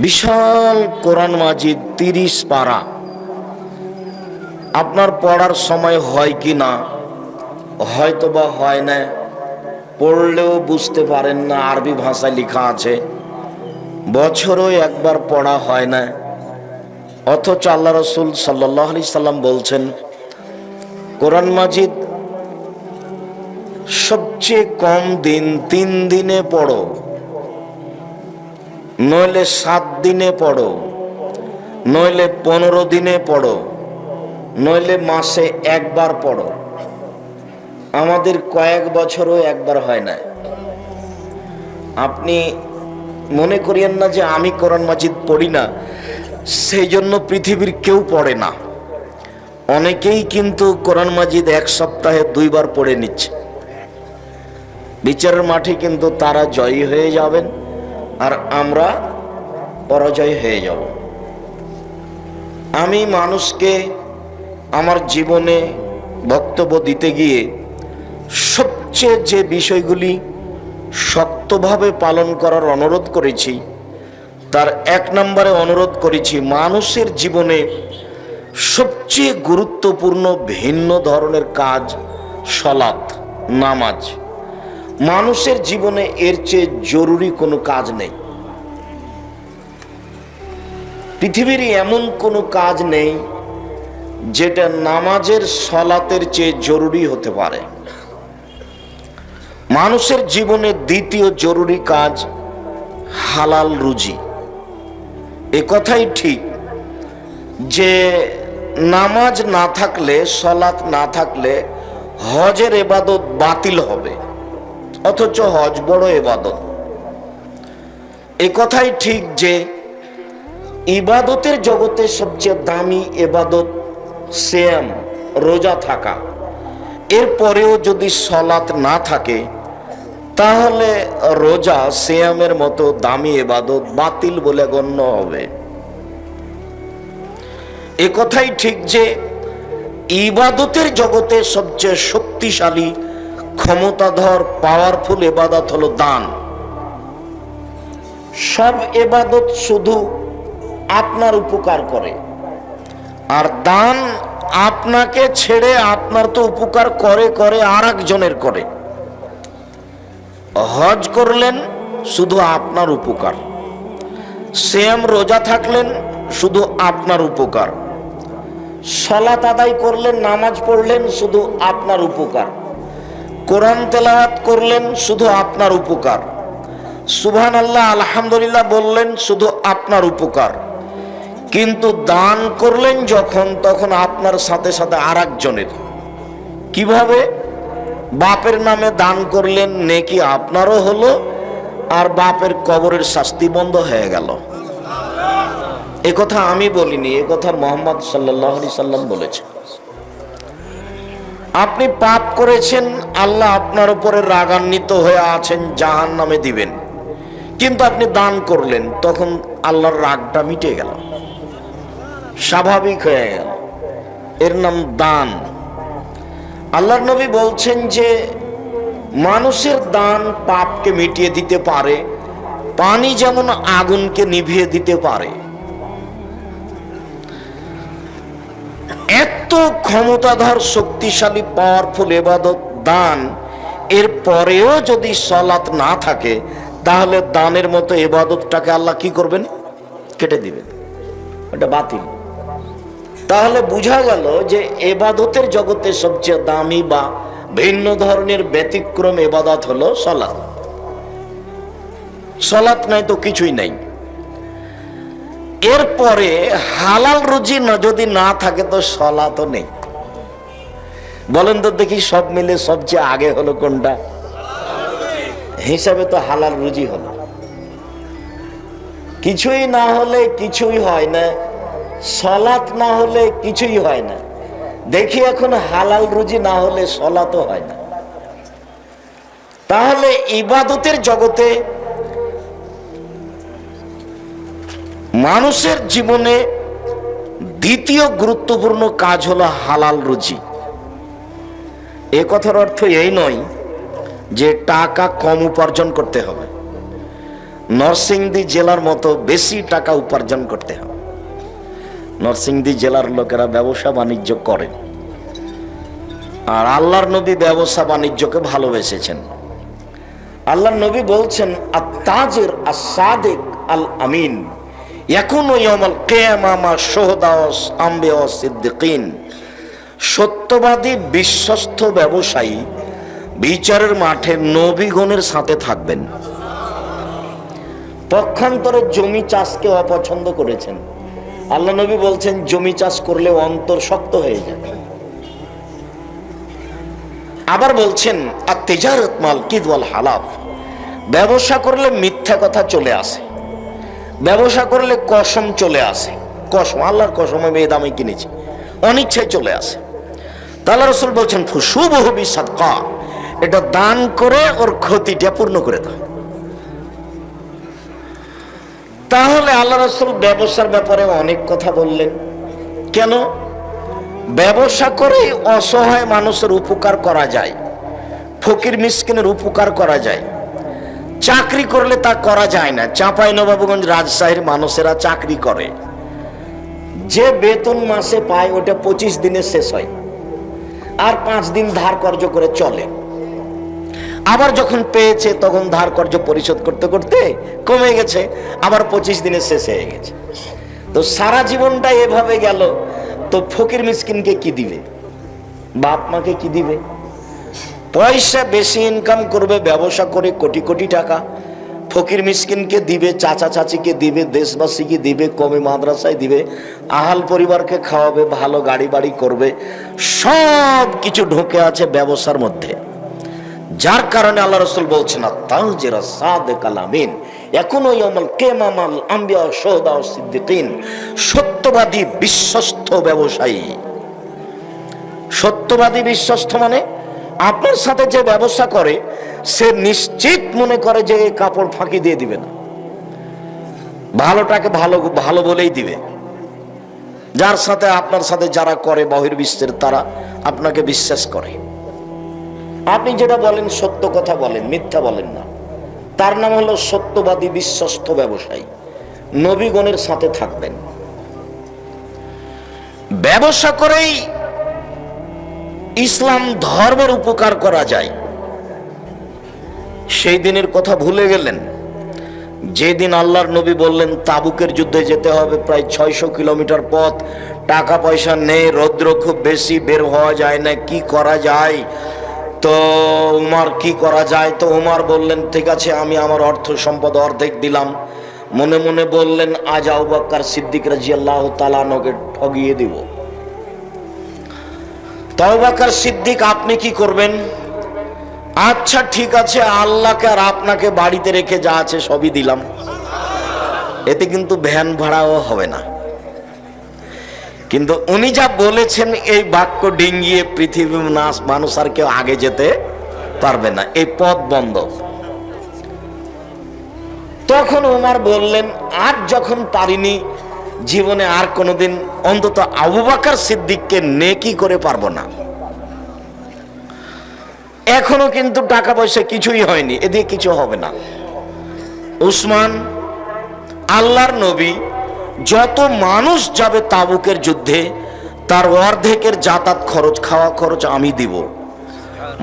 বিশাল কোরআন মাজিদ 30 পারা। আপনার পড়ার সময় হয় কি না, হয়তো বা হয় না, পড়লেও বুঝতে পারেন না, আরবি ভাষায় লেখা আছে, বছরও একবার পড়া হয় না। অথচ আল্লাহ রসুল সাল্লাল্লাহু আলাইহি সাল্লাম বলছেন, কোরআন মাজিদ সবচেয়ে কম দিন 3 দিনে পড়ো, নইলে 7 দিনে পড়ো, নইলে 15 দিনে পড়ো, নইলে মাসে একবার পড়ো। আমাদের কয়েক বছরও একবার হয় না। আপনি মনে করিয়েন না যে আমি কোরআন মাজিদ পড়ি না, সেই জন্য পৃথিবীর কেউ পড়ে না। অনেকেই কিন্তু কোরআন মাজিদ 1 সপ্তাহে 2 বার পড়ে নিচ্ছে। বিচারের মাঠে কিন্তু তারা জয়ী হয়ে যাবেন, আর আমরা পরাজয় হয়ে যাব। আমি মানুষকে আমার জীবনে বক্তব্য দিতে গিয়ে সবচেয়ে যে বিষয়গুলি শক্তভাবে পালন করার অনুরোধ করেছি, তার 1 নম্বরে অনুরোধ করেছি, মানুষের জীবনে সবচেয়ে গুরুত্বপূর্ণ ভিন্ন ধরনের কাজ সালাত, নামাজ। মানুষের জীবনে এর চেয়ে জরুরি কোনো কাজ নেই। পৃথিবীর এমন কোনো কাজ নেই যেটা নামাজের সালাতের চেয়ে জরুরি হতে পারে। মানুষের জীবনে দ্বিতীয় জরুরি কাজ হালাল রুজি। এ কথাই ঠিক যে নামাজ না থাকলে, সালাত না থাকলে হজের ইবাদত বাতিল হবে, অথচ হজ বড় ইবাদত। এ কথাই ঠিক যে ইবাদতের জগতে সবচেয়ে দামি ইবাদত সিয়াম, রোজা থাকা। এরপরেও যদি সালাত না থাকে, তাহলে রোজা সিয়ামের মতো দামি ইবাদত বাতিল বলে গণ্য হবে। এ কথাই ঠিক যে ইবাদতের জগতে সবচেয়ে শক্তিশালী, ক্ষমতাধর, পাওয়ারফুল ইবাদত হলো দান। সব ইবাদত শুধু আপনার উপকার করে, আর দান আপনাকে ছেড়ে আপনার তো উপকার করে করে আর একজনের করে। হজ করলেন শুধু আপনার উপকার, সিয়াম রোজা থাকলেন শুধু আপনার উপকার, সালাত আদায় করলেন, নামাজ পড়লেন শুধু আপনার উপকার, কোরআন তেলাওয়াত করলেন শুধু আপনার উপকার, সুবহানাল্লাহ আলহামদুলিল্লাহ বললেন শুধু আপনার উপকার। কিন্তু দান করলেন যখন, তখন আপনার সাথে সাথে আর একজনের। কিভাবে? বাপের নামে দান করলেন, নেকি আপনারও হলো, আর বাপের কবরের শাস্তি বন্ধ হয়ে গেল। এ কথা আমি বলিনি, এ কথা মুহাম্মদ সাল্লাল্লাহু আলাইহি সাল্লাম বলেছেন। আপনি পাপ করেছেন, আল্লাহ আপনার উপরে রাগান্বিত হয়ে আছেন, জাহান্নামে দিবেন, কিন্তু আপনি দান করলেন, তখন আল্লাহর রাগটা মিটে গেল, স্বাভাবিক হয়ে গেল। এর নাম দান। আল্লাহর নবী বলছেন যে মানুষের দান পাপকে মিটিয়ে দিতে পারে, পানি যেমন আগুনকে নিভিয়ে দিতে পারে। এত ক্ষমতাধর, শক্তিশালী, পাওয়ারফুল ইবাদত দান, এর পরেও যদি সালাত না থাকে, তাহলে দানের মতো ইবাদতটাকে আল্লাহ কি করবেন? কেটে দিবেন, এটা বাতিল। তাহলে বোঝা গেল যে ইবাদতের জগতে সবচেয়ে দামি বা ভিন্ন ধরনের ব্যতিক্রম ইবাদত হলো সালাত। সালাত নাই তো কিছুই নাই। এরপরে হালাল রুজি যদি না থাকে তো সালাতও নেই। বলেন তো দেখি, সব মিলে সবচেয়ে আগে হলো কোনটা? হিসাবে তো হালাল রুজি হলো। কিছুই না হলে কিছুই হয় না, সালাত না হলে কিছুই হয় না। দেখি এখন হালাল রুজি না হলে সালাতও হয় না। তাহলে ইবাদতের জগতে মানুষের জীবনে দ্বিতীয় গুরুত্বপূর্ণ কাজ হলো হালাল রুজি। এ কথার অর্থ এই নয় যে টাকা কম উপার্জন করতে হবে। নরসিংদী জেলার মতো বেশি টাকা উপার্জন করতে হবে। নরসিংদী জেলার লোকেরা ব্যবসা বাণিজ্য করে, আর আল্লাহর নবী ব্যবসা বাণিজ্যকে ভালোবেসেছেন। আল্লাহর নবী বলছেন, আত-তাজির আস-সাদিক আল আমিন ইয়াকুনু ইয়াউমাল কিয়ামা মা শুহাদা ওয়াস আম্বিয়া ওয়াস সিদ্দিকিন। সত্যবাদী বিশ্বস্ত ব্যবসায়ী বিচারের মাঠে নবীগণের সাথে থাকবেন। পক্ষান্তরে জমি চাষকে অপছন্দ করেছেন। আল্লাহ নবী বলছেন, জমি চাষ করলে অন্তর শক্ত হয়ে যাবে। আবার বলছেন, আত-তিজারাত মাল কিদ ওয়াল হালাফ, ব্যবসা করলে মিথ্যা কথা চলে আসে, ব্যবসা করলে কসম চলে আসে। কসম, আল্লাহর কসম আমি এই দামে কিনেছি, অনিচ্ছায় চলে আসে। তাআলা রাসূল বলছেন, ফুশুবহু বিসাদকা, এটা দান করে ওর ক্ষতিটা পূর্ণ করে দাও। তাহলে আল্লাহ রাসূল ব্যবসার ব্যাপারে অনেক কথা বললেন। কেন? ব্যবসা করে অসহায় মানুষের উপকার করা যায়, ফকির মিসকিনের উপকার করা যায়। চাকরি করলে তা করা যায় না। চাঁপাইনবাবগঞ্জ, রাজশাহীর মানুষেরা চাকরি করে, যে বেতন মাসে পায় ওটা 25 দিনে শেষ হয়, আর 5 দিন ধার কর্জ করে চলে। আবার যখন পেয়েছে তখন ধার কর্জ পরিশোধ করতে করতে কমে গেছে, আবার 25 দিনে শেষ হয়ে গেছে। তো সারা জীবনটা এভাবে গেল, তো ফকির মিসকিনকে কি দিবে? বাপ মাকে কি দিবে? পয়সা বেশি ইনকাম করবে ব্যবসা করে কোটি কোটি টাকা, ফকির মিসকিনকে দিবে, চাচা চাচিকে দিবে, দেশবাসীকে দিবে, কমে মাদ্রাসায় দিবে, আহাল পরিবারকে খাওয়াবে, ভালো গাড়ি বাড়ি করবে। সব কিছু ঢুকে আছে ব্যবসার মধ্যে। যার কারণে আল্লাহ রাসূল বলছেন, আত-তাজির আস-সাদিক আল আমিন ইয়াকুনু ইয়াউমাল কিয়ামা মাল আম্বিয়া ওয়াস শুহাদা ওয়াস সিদ্দিকিন। সত্যবাদী বিশ্বস্ত ব্যবসায়ী। সত্যবাদী বিশ্বস্ত মানে আপনার সাথে যে ব্যবসা করে সে নিশ্চিত মনে করে যে এই কাপড় ফাঁকি দিয়ে দিবে না, ভালোটাকে ভালো ভালো বলেই দিবে। যার সাথে আপনার সাথে যারা করে বহির্বিশ্বের, তারা আপনাকে বিশ্বাস করে। আপনি যেটা বলেন সত্য কথা বলেন, মিথ্যা বলেন না। তার নাম হলো সত্যবাদী বিশ্বস্ত ব্যবসায়ী। নবীগণের সাথে থাকবেন। ব্যবসা করেই ইসলাম ধর্মের উপকার করা যায়। সেই দিনের কথা ভুলে গেলেন যেদিন আল্লাহর নবী বললেন তাবুকের যুদ্ধে যেতে হবে, প্রায় 600 কিলোমিটার পথ, টাকা পয়সা নেই, রৌদ্র খুব বেশি, বের হওয়া যায় না, কি করা যায়? তো উমর কি করা যায়? তো উমর বললেন, ঠিক আছে আমি আমার অর্থ সম্পদ অর্ধেক দিলাম। মনে মনে বললেন, আজ আবু বকর সিদ্দিক রাদিয়াল্লাহু তাআলা আনহুকে ঠগিয়ে দিব। তো আবু বকর সিদ্দিক, আপনি কি করবেন? আচ্ছা ঠিক আছে, আল্লাহকে আর আপনাকে বাড়িতে রেখে যা আছে সবই দিলাম। এতে কিন্তু ভ্যান ভাড়াও হবে না। কিন্তু উনি যা বলেছেন এই বাক্য ডিঙ্গিয়ে পৃথিবীর মানুষ আর কেউ আগে যেতে পারবে না, এই পথ বন্ধ। তখন উমর বললেন, আর যখন পারিনি জীবনে আর কোনোদিন অন্তত আবু বকর সিদ্দিককে নেকি করে পারবো না। এখনো কিন্তু টাকা পয়সা কিছুই হয়নি, এদিকে কিছু হবে না। উসমান, আল্লাহর নবী, যত মানুষ যাবে তাবুকের যুদ্ধে তার অর্ধেকের যাতায়াত খরচ, খাওয়া খরচ আমি দিব।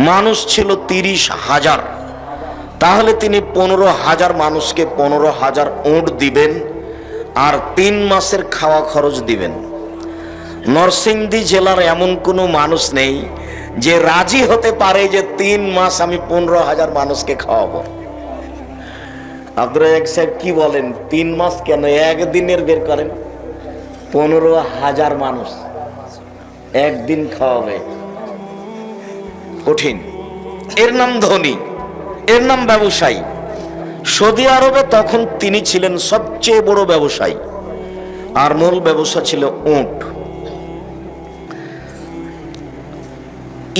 মানুষ ছিল 30,000, তাহলে তিনি 15,000 মানুষকে 15,000 উট দিবেন আর 3 মাসের খাওয়া খরচ দিবেন। নরসিংদী জেলার এমন কোনো মানুষ নেই যে রাজি হতে পারে যে 3 মাস আমি 15,000 মানুষকে খাওয়াবো। আব্দুর রাজ্জাক সাহেব কি বলেন? 3 মাস কেন, একদিনের বের করেন। 15,000 মানুষ একদিন খাওয়াবে, কঠিন। এর নাম ধনী, এর নাম ব্যবসায়ী। সৌদি আরবে তখন তিনি ছিলেন সবচেয়ে বড় ব্যবসায়ী, আর মূল ব্যবসা ছিল উট।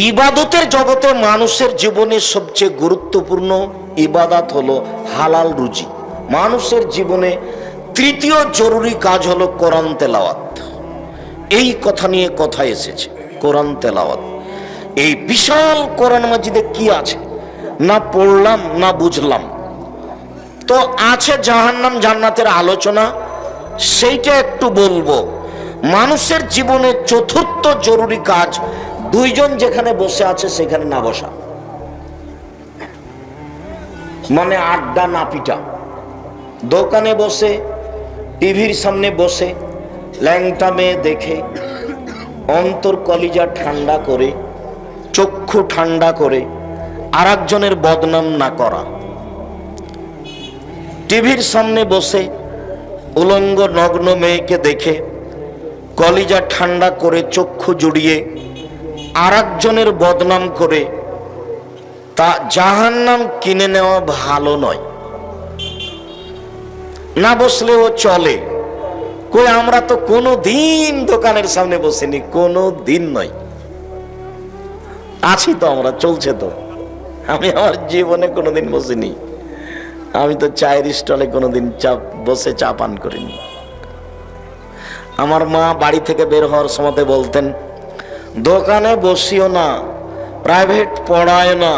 ইবাদতের জগতে মানুষের জীবনে সবচেয়ে গুরুত্বপূর্ণ ইবাদত হলো হালাল রুজি। মানুষের জীবনে তৃতীয় জরুরি কাজ হলো কোরআন তেলাওয়াত। এই কথা নিয়ে কথা এসেছে, কোরআন তেলাওয়াত। এই বিশাল কোরআন মাজিদে কি আছে না পড়লাম না বুঝলাম, তো আছে জাহান্নাম জান্নাতের আলোচনা, সেইটা একটু বলবো। মানুষের জীবনে চতুর্থ জরুরি কাজ, দুইজন যেখানে বসে আছে সেখানে না বসা, মানে আড্ডা না পিটা। দোকানে বসে, টিভির সামনে বসে ল্যাংটা মেয়ে দেখে অন্তর কলিজা ঠান্ডা করে, চক্ষু ঠান্ডা করে আর একজনের বদনাম না করা। টিভির সামনে বসে উলঙ্গ নগ্ন মেয়েকে দেখে কলিজা ঠান্ডা করে চক্ষু জুড়িয়ে আর একজনের বদনাম করে তা জাহান্নাম কিনে নেওয়া ভালো নয়। না বসলেও চলে। কই আমরা তো কোনো দিন দোকানের সামনে বসিনি, কোনো দিন নয়। আছি তো আমরা, চলছে তো। আমি আমার জীবনে কোনোদিন বসিনি। আমি তো চায়ের স্টলে কোনোদিন বসে চা পান করিনি। আমার মা বাড়ি থেকে বের হওয়ার সময় বলতেন, দোকানে বসিও না, প্রাইভেট পড়ায় না,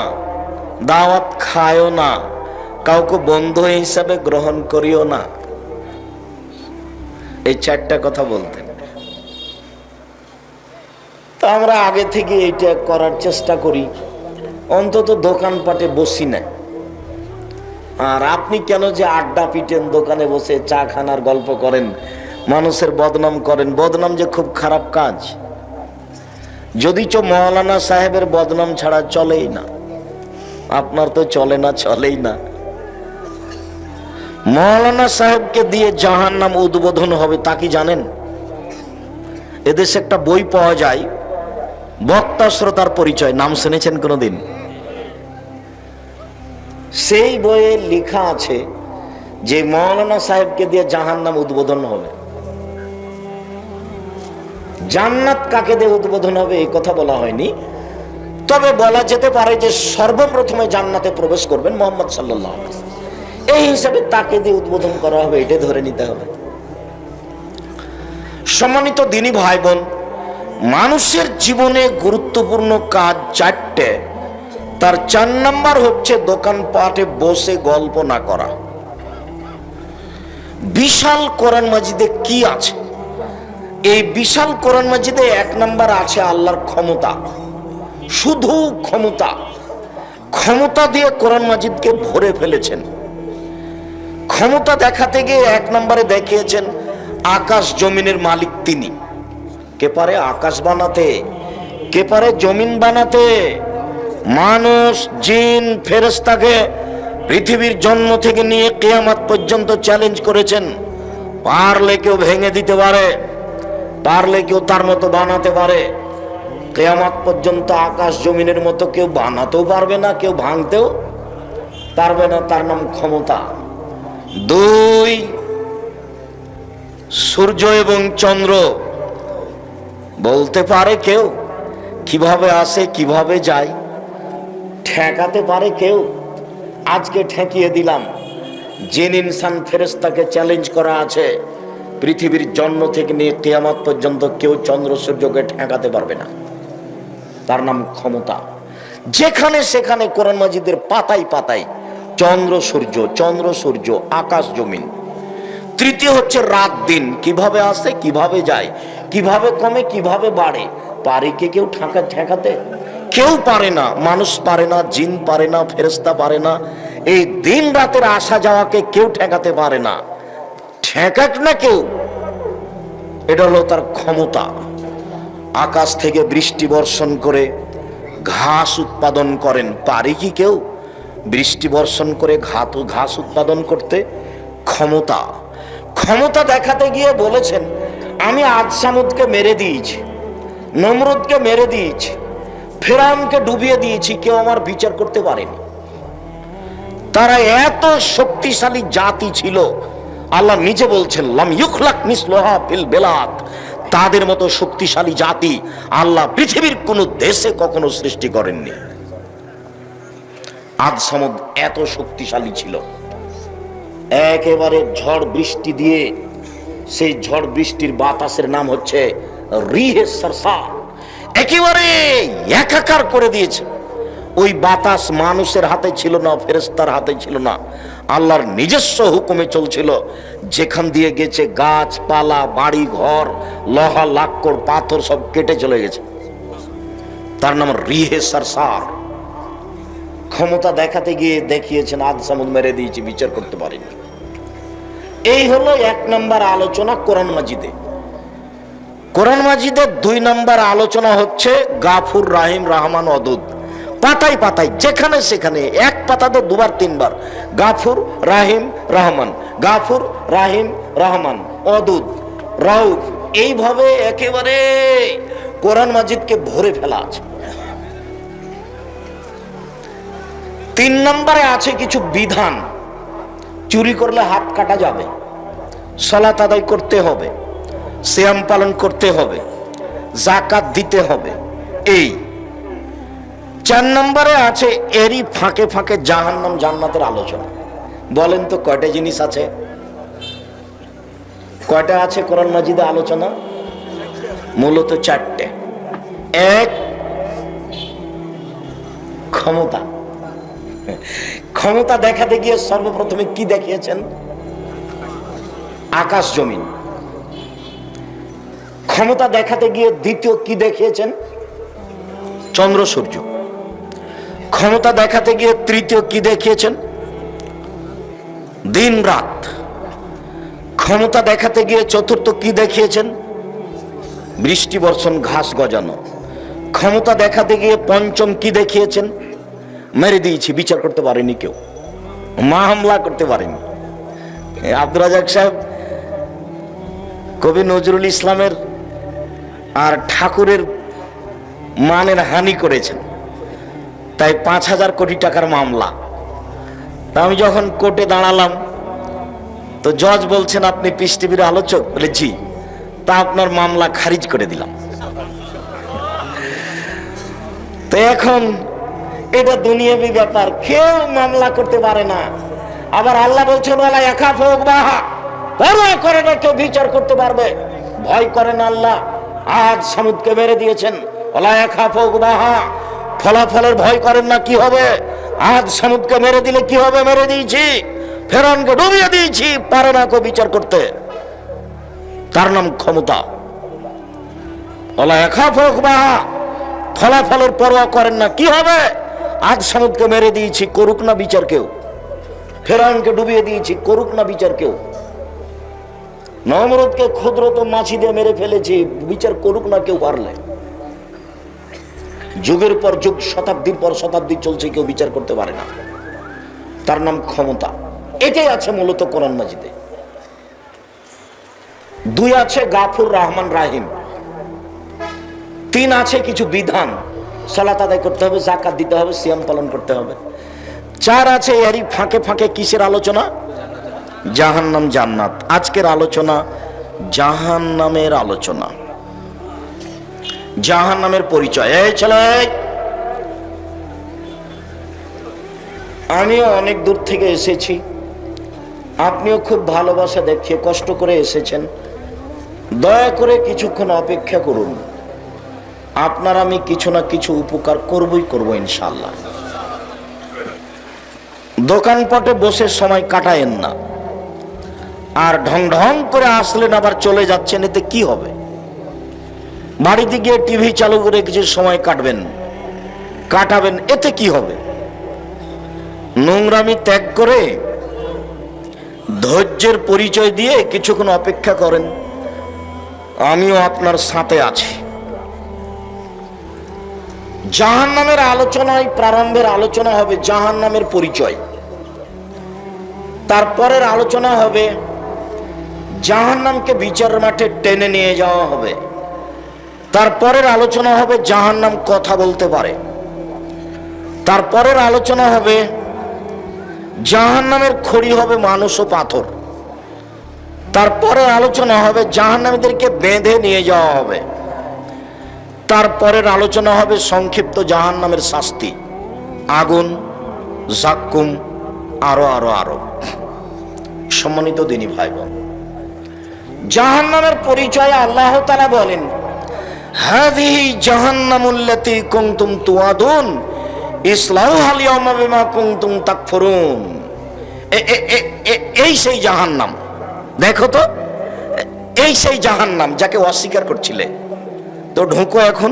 দাওয়াত খায়ও না, কাউকে বন্ধু হিসাবে গ্রহণ করিও না। এই চারটা কথা বলতেন। তা আমরা আগে থেকে এইটা করার চেষ্টা করি, অন্তত দোকানপাটে বসি না। আর আপনি কেন যে আড্ডা পিটেন, দোকানে বসে চা খানার গল্প করেন, মানুষের বদনাম করেন? বদনাম যে খুব খারাপ কাজ। যদি মৌলানা সাহেবের বদনাম ছাড়া চলেই না, আপনার তো চলে না, চলেই না। মৌলানা সাহেবকে দিয়ে জাহান্নাম উদ্বোধন হবে, তা কি জানেন? এদেশে একটা বই পাওয়া যায়, বক্তা শ্রোতার পরিচয়, নাম শুনেছেন কোনোদিন? সেই বইয়ে লেখা আছে যে মৌলানা সাহেবকে দিয়ে জাহান্নাম উদ্বোধন হবে। জান্নাত কাকে দিয়ে উদ্বোধন হবে এই কথা বলা হয়নি, তবে বলা যেতে পারে যে সর্বপ্রথমে জান্নাতে প্রবেশ করবেন মুহাম্মদ সাল্লাল্লাহু আলাইহি ওয়াসাল্লাম। এই হিসাবে তাকে দিয়ে উদ্বোধন করা হবে, এটা ধরে নিতে হবে। সম্মানিত দিনী ভাই বোন, মানুষের জীবনে গুরুত্বপূর্ণ কাজ চারটে। তার 4 নাম্বার হচ্ছে দোকানপাটে বসে গল্প না করা। বিশাল কোরআন মাজিদে কি আছে? এই বিশাল কোরআন মাজিদে 1 নাম্বার আছে আল্লাহর ক্ষমতা, শুধু ক্ষমতা। ক্ষমতা দিয়ে কোরআন মাজিদকে ভরে ফেলেছেন। ক্ষমতা দেখাতে গিয়ে 1 নম্বরে দেখিয়েছেন আকাশ জমিনের মালিক তিনি। কে পারে আকাশ বানাতে? কে পারে জমিন বানাতে? মানুষ, জিন, ফেরেশতাকে পৃথিবীর জন্ম থেকে নিয়ে কিয়ামত পর্যন্ত চ্যালেঞ্জ করেছেন। পারলে কেউ ভেঙে দিতে পারে, পারলে কেউ তার মতো বানাতে পারে। কিয়ামত পর্যন্ত আকাশ জমিনের মতো কেউ বানাতেও পারবে না, কেউ ভাঙতেও পারবে না। তার নাম ক্ষমতা। 2, সূর্য এবং চন্দ্র। বলতে পারে কেউ কিভাবে আসে কিভাবে যায়? ঠেকাতে পারে কেউ? আজকে ঠেকিয়ে দিলাম। জিন, ইনসান, ফেরেশতাকে চ্যালেঞ্জ করা আছে, পৃথিবীর জন্ম থেকে নিয়ে কিয়ামত পর্যন্ত কেউ চন্দ্র সূর্যকে ঠেকাতে পারবে না। তার নাম ক্ষমতা। যেখানে সেখানে কোরআন মাজিদের পাতায় পাতায় চন্দ্র সূর্য, চন্দ্র সূর্য, আকাশ জমিন। 3 হচ্ছে রাত দিন। কিভাবে আসে কিভাবে যায়, কিভাবে কমে কিভাবে বাড়ে? পারে কে কেউ ঠেকাতে? কেউ পারে না। মানুষ পারে না, জিন পারে না, ফেরেশতা পারে না। এই দিন রাতের আসা যাওয়াকে কেউ ঠেকাতে পারে না। ঠেকাক না কেউ, এটা হলো তার ক্ষমতা। আকাশ থেকে বৃষ্টি বর্ষণ করে ঘাস উৎপাদন করেন, পারে কি কেউ বৃষ্টি বর্ষণ করে ঘাস উৎপাদন করতে? ক্ষমতা। ক্ষমতা দেখাতে গিয়ে বলেছেন, আমি আদ সামুদকে মেরে দিয়েছি, নমরুদকে মেরে দিয়েছি, ফেরাউনকে ডুবিয়ে দিয়েছি, কেউ আমার বিচার করতে পারেনি। তারা এত শক্তিশালী জাতি ছিল, আল্লাহ নিজে বলছেন লাম ইউখলাক মিসলুহা ফিল বিলাদ। তাদের মতো শক্তিশালী জাতি আল্লাহ পৃথিবীর কোন দেশে কখনো সৃষ্টি করেননি। আদ সামুদ এত শক্তিশালী ছিল, একেবারে ঝড় বৃষ্টি দিয়ে, সেই ঝড় বৃষ্টির বাতাসের নাম হচ্ছে রিহে সারসার, একেবারে একাকার করে দিয়েছে। ওই বাতাস মানুষের হাতে ছিল না, ফেরেশতার হাতে ছিল না, আল্লাহর নিজস্ব হুকুমে চলছিল। যেখান দিয়ে গেছে গাছপালা, বাড়ি ঘর, লোহা লাক্কড় পাথর সব কেটে চলে গেছে। তার নাম রিহে সারসার। ক্ষমতা দেখাতে গিয়ে দেখিয়েছেন আদ সামুদ মেরে দিয়েছি, বিচার করতে পারিনি। এই হলো 1 নম্বর আলোচনা কোরআন মাজিদে। কোরআন মাজিদের 2 নম্বর আলোচনা হচ্ছে গাফুর, রাহিম, রহমান, অদুদ। পাতায় পাতায় যেখানে সেখানে এক পাতাতে 2 বার 3 বার গাফুর, রাহিম, রহমান, গাফুর, রাহিম, রহমান, অদুদ, রউফ, এইভাবে একেবারে কোরআন মাজিদকে ভরে ফেলা আছে। 3 নম্বরে আছে কিছু বিধান। চুরি করলে হাত কাটা যাবে, সালাত আদায় করতে হবে, সিয়াম পালন করতে হবে, যাকাত দিতে হবে। এই 4 নম্বরে আছে এরই ফাঁকে ফাঁকে জাহান্নাম জান্নাতের আলোচনা। বলেন তো কয়টা জিনিস আছে? কয়টা আছে কোরআন মাজিদে আলোচনা? মূলত 4টে। 1, ক্ষমতা। ক্ষমতা দেখাতে গিয়ে সর্বপ্রথমে কি দেখিয়েছেন? আকাশ জমিন। ক্ষমতা দেখাতে গিয়ে দ্বিতীয় কি দেখিয়েছেন? চন্দ্র সূর্য। ক্ষমতা দেখাতে গিয়ে তৃতীয় কি দেখিয়েছেন? দিন রাত। ক্ষমতা দেখাতে গিয়ে চতুর্থ কি দেখিয়েছেন? বৃষ্টি বর্ষণ, ঘাস গজানো। ক্ষমতা দেখাতে গিয়ে পঞ্চম কি দেখিয়েছেন? মেরে দিয়েছি, বিচার করতে পারেনি কেউ, মামলা করতে পারেনি। আব্দুর রাজাক সাহেব কবি নজরুল ইসলামের আর ঠাকুরের মানের হানি করেছেন, তাই 5,000 কোটি টাকার মামলা। তা আমি যখন কোর্টে দাঁড়ালাম তো জজ বলছেন আপনি পিস টিভির আলোচক? বলে জি। তা আপনার মামলা খারিজ করে দিলাম। তো এখন এটা দুনিয়াবি ব্যাপার, কেউ মামলা করতে পারে না। আবার আল্লাহ বলছেন ওয়ালা ইয়াখাফু উকবাহা, পরোয়া করে না কেউ বিচার করতে পারবে, ভয় করেন আল্লাহ। আজ সামুদকে মেরে দিয়েছেন, ওয়ালা ইয়াখাফু উকবাহা, ফলাফলের ভয় করেন না। কি হবে? আজ সামুদকে মেরে দিলে কি হবে? মেরে দিয়েছি, ফেরাউনকে ডুবিয়ে দিয়েছি, পারে না কেউ বিচার করতে। তার নাম ক্ষমতা। ওয়ালা ইয়াখাফু উকবাহা, ফলাফলের পরোয়া করেন না। কি হবে? আজ সামুদকে মেরে দিয়েছি, করুক না বিচার কেউ। ফেরাউনকে ডুবিয়ে দিয়েছি, করুক না বিচার কেউ। নমরুদকে ক্ষুদ্রত মাছি দিয়ে মেরে ফেলেছি, বিচার করুক না কেউ পারলে। যুগের পর যুগ, শতাব্দীর পর শতাব্দী চলছে, কেউ বিচার করতে পারে না। তার নাম ক্ষমতা। এটাই আছে মূলত কোরআন মাজিদে। 2 আছে গাফুর, রহমান, রাহিম। 3 আছে কিছু বিধান, সালাত আদায় করতে হবে, যাকাত দিতে হবে, সিয়াম পালন করতে হবে। 4 আছে এরই ফাঁকে ফাঁকে কিসের আলোচনা? জাহান্নাম জান্নাত। আজকের আলোচনা জাহান্নামের আলোচনা, জাহান্নামের পরিচয়। এই ছেলে, আমিও অনেক দূর থেকে এসেছি, আপনিও খুব ভালোবাসা দেখিয়ে কষ্ট করে এসেছেন। দয়া করে কিছুক্ষণ অপেক্ষা করুন, আপনার আমি কিছু না কিছু উপকার করবই করব ইনশাআল্লাহ। দোকানপাটে বসে সময় কাটায়েন না, আর ঢং ঢং করে আসলেন আবার চলে যাচ্ছেন, এতে কি হবে? বাড়িতে গিয়ে টিভি চালু করে কিছু সময় কাটাবেন, এতে কি হবে? নোংরামি ত্যাগ করে ধৈর্যের পরিচয় দিয়ে কিছুক্ষণ অপেক্ষা করেন, আমিও আপনার সাথে আছি। জাহান্নামের আলোচনায় প্রারম্ভের আলোচনা হবে জাহান্নামের পরিচয়। তারপরের আলোচনা হবে জাহান্নামকে বিচার মাঠে টেনে নিয়ে যাওয়া হবে। তারপরের আলোচনা হবে জাহান্নাম কথা বলতে পারে। তারপরের আলোচনা হবে জাহান্নামের খড়ি হবে মানুষ ও পাথর। তারপরের আলোচনা হবে জাহান্নামীদেরকে বেঁধে নিয়ে যাওয়া হবে। তারপরের আলোচনা হবে সংক্ষিপ্ত জাহান্নামের শাস্তি, আগুন, জাক্কুম, আরো আরো আরো। সম্মানিত দিনী ভাই বোন, জাহান্নামের পরিচয় আল্লাহ তাআলা বলেন, হাযিহি জাহান্নামুল্লাতী কুনতুম তুআদুন ইসলাউহা আল-ইয়াওমা বিমা কুনতুম তাকফুরুন। এই সেই জাহান্নাম। দেখো তো, এই সেই জাহান্নাম যাকে অস্বীকার করছিলে। তো ঢোকো এখন,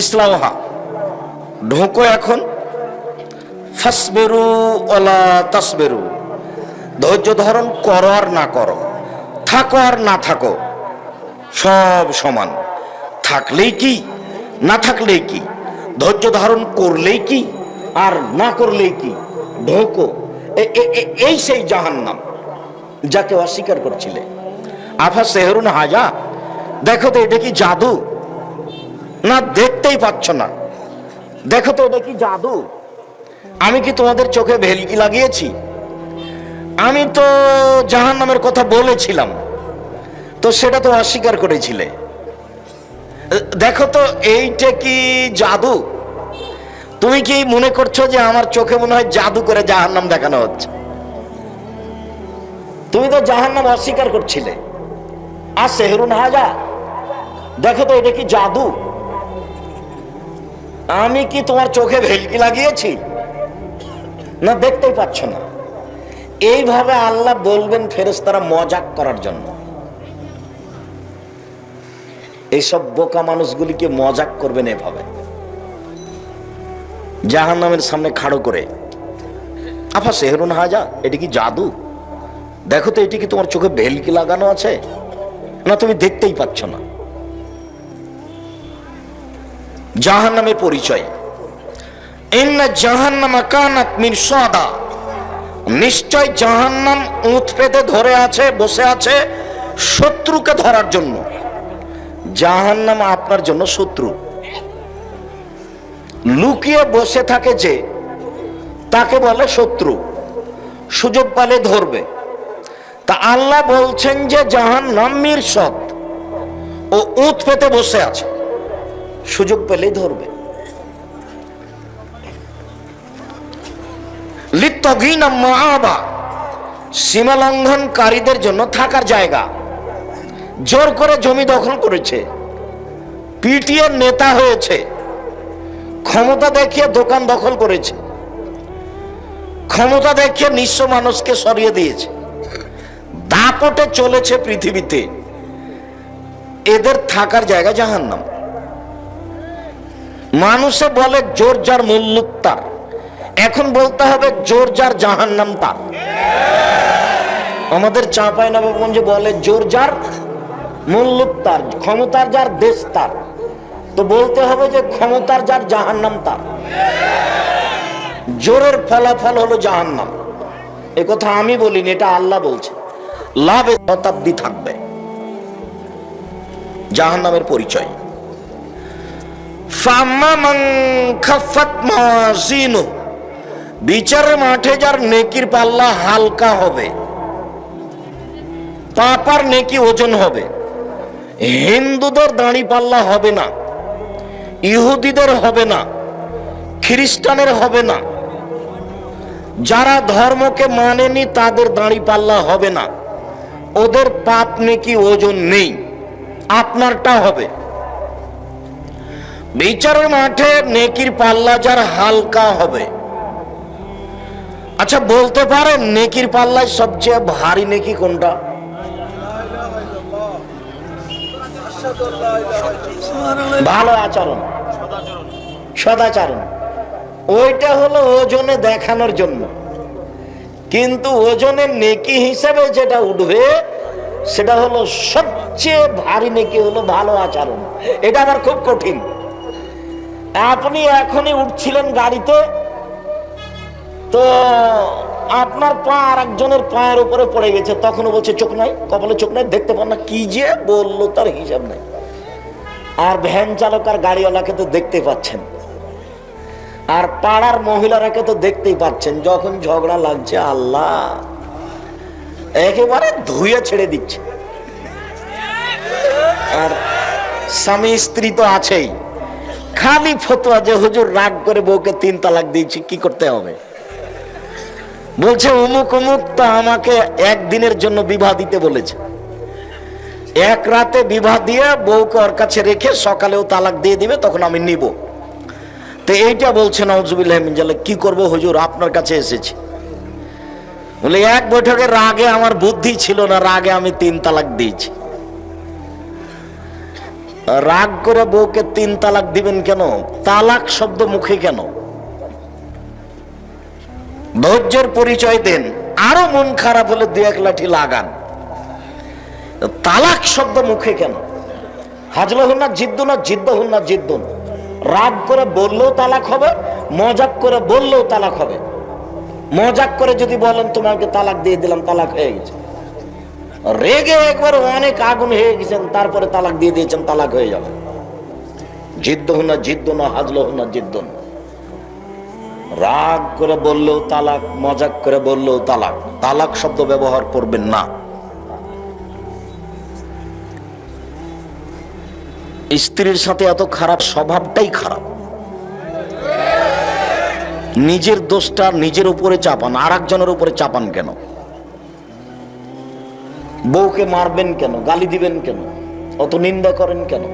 ইসলামহা, ঢোকো এখন। ফাসবিরু ওয়ালা তাসবিরু, ধৈর্য ধারণ করো আর না করো, থাকো আর না থাকো, সব সমান। থাকলেই কি, না থাকলেই কি, ধৈর্য ধারণ করলেই কি আর না করলেই কি, ঢোকো। এই সেই জাহান্নাম যাকে অস্বীকার করছিলে। আফা সেহরুন হাজা, দেখো তো এটা কি জাদু? না দেখতেই পাচ্ছ না? দেখো তো এটা কি জাদু? আমি কি তোমাদের চোখে ভেলকি লাগিয়েছি? আমি তো জাহান্নামের কথা বলেছিলাম, তো সেটা তো অস্বীকার করেছিলে। দেখো তো এইটা কি জাদু? তুমি কি মনে করছো যে আমার চোখে মনে হয় জাদু করে জাহান্নাম দেখানো হচ্ছে? তুমি তো জাহান্নাম অস্বীকার করছিলে। আর সেহরুন হাজা, দেখো তো এটা কি জাদু? আমি কি তোমার চোখে ভেলকি লাগিয়েছি? না দেখতেই পাচ্ছ না? এইভাবে আল্লাহ বলবেন ফেরেশতারা মজাক করার জন্য। এইসব বোকা মানুষগুলিকে মজাক করবেন এভাবে, জাহান্নামের সামনে খাড়ো করে। আফা সেহরুন হাজা, এটা কি জাদু? দেখো তো এটি কি তোমার চোখে ভেলকি লাগানো আছে? না তুমি দেখতেই পাচ্ছ না? জাহান্নামের পরিচয়, ইন্না জাহান্নামা কানাত মিরসাদা, নিশ্চয় জাহান্নাম উঁত পেতে ধরে আছে, বসে আছে শত্রুকে ধরার জন্য। জাহান্নাম আপনার জন্য শত্রু। লুকিয়ে বসে থাকে যে, তাকে বলে শত্রু, সুযোগ পেলে ধরবে। তা আল্লাহ বলছেন যে জাহান্নাম মিরসাদ, ও উঁত পেতে বসে আছে, সুযোগ পেলেই ধরবে। লিত্তাগিনা মাআবা, সীমা লঙ্ঘনকারীদের জন্য থাকার জায়গা। জোর করে জমি দখল করেছে, পিটিএ নেতা হয়েছে, ক্ষমতা দেখিয়ে দোকান দখল করেছে, ক্ষমতা দেখিয়ে নিঃস্ব মানুষকে সরিয়ে দিয়েছে, দাপটে চলেছে পৃথিবীতে। এদের থাকার জায়গা জাহান্নাম। মানুষে বলে জোর যার মুল্লুক তার, এখন বলতে হবে জোর যার জাহান্নাম তার। আমাদের চাঁপাইনবাবগঞ্জে বলে জোর যার মুল্লুক তার, ক্ষমতার যার দেশ তার। তো বলতে হবে যে ক্ষমতার যার জাহান্নাম তার। জোরের ফলাফল হলো জাহান্নাম। এ কথা আমি বলিনি, এটা আল্লাহ বলছে। লাভে শতাব্দী থাকবে। জাহান্নামের পরিচয়, ফাম্মা মান খাফাত মাওয়াজিনুহু, বিচারের মাঠে যার নেকির পাল্লা হালকা হবে, পাপার নেকি ওজন হবে। হিন্দুদের দাঁড়ি পাল্লা হবে না, ইহুদিদের হবে না, খ্রিস্টানের হবে না, যারা ধর্মকে মানেনি তাদের দাঁড়ি পাল্লা হবে না। ওদের পাপ নেকি ওজন নেই, আপনারটা হবে। বিচারের মাঠে নেকির পাল্লা যার হালকা হবে। আচ্ছা বলতে পারেন নেকির পাল্লায় সবচেয়ে ভারী নেকি কোনটা? ভালো আচরণ, সদাচরণ। ওইটা হলো ওজনে দেখানোর জন্য, কিন্তু ওজনের নেকি হিসেবে যেটা উঠবে সেটা হলো সবচেয়ে ভারী নেকি হলো ভালো আচরণ। এটা আবার খুব কঠিন। আপনি এখনই উঠছিলেন গাড়িতে, তো আপনার পা আর একজনের পায়ের উপরে পড়ে গেছে, তখনও বলছে চোখ নাই, কপালে চোখ নাই, দেখতে পান না। কি যে বললো তার হিসাব নাই। আর ভ্যান চালক আর গাড়িওয়ালাকে তো দেখতে পাচ্ছেন, আর পাড়ার মহিলারাকে তো দেখতেই পাচ্ছেন। যখন ঝগড়া লাগছে আল্লাহ একেবারে ধুয়ে ছেড়ে দিচ্ছে। আর স্বামী স্ত্রী তো আছেই, খালি ফতোয়া যে হুজুর রাগ করে বউকে 3 তালাক দিয়েছি, কি করতে হবে? বলছে অমুক অমুক তো আমাকে একদিনের জন্য বিবাহ দিতে বলেছে, এক রাতে বিবাহ দিয়ে বউকে ওর কাছে রেখে সকালেও তালাক দিয়ে দিবে, তখন আমি নিব। তো এইটা বলছে নাউজুবিল্লাহ মিন জালিক। কি করব হুজুর, আপনার কাছে এসেছি। বলে এক বৈঠকে রাগে আমার বুদ্ধি ছিল না, রাগে আমি 3 তালাক দিয়েছি। রাগ করে বউকে 3 তালাক দিবেন কেন? তালাক শব্দ মুখে কেন? ধৈর্যের পরিচয় দেন, আরো মন খারাপ হলে 2-1 লাঠি লাগান। তালাক শব্দ মুখে কেন? হাজল হন না জিদ্দ না, জিদ্দ হন না জিদ্দুন। রাগ করে বললেও তালাক হবে, মজাক করে বললেও তালাক হবে। মজাক করে যদি বলেন তোমাকে তালাক দিয়ে দিলাম, তালাক হয়ে গেছে। রেগে একবার অনেক আগুন হয়ে গেছেন, তারপরে তালাক দিয়ে দিয়েছেন, তালাক হয়ে যাবে। জিদ্দ হন না জিদ্দ না, হাজল হন না জিদ্দুন। রাগ করে বললেও তালাক, মজাক করে বললেও তালাক। তালাক শব্দ ব্যবহার করবেন না। স্ত্রীর সাথে এত খারাপ স্বভাবটাই খারাপ। নিজের দোষটা নিজের উপরে চাপান, আর একজনের উপরে চাপান কেন? বউকে মারবেন কেন? গালি দিবেন কেন? অত নিন্দা করেন কেন?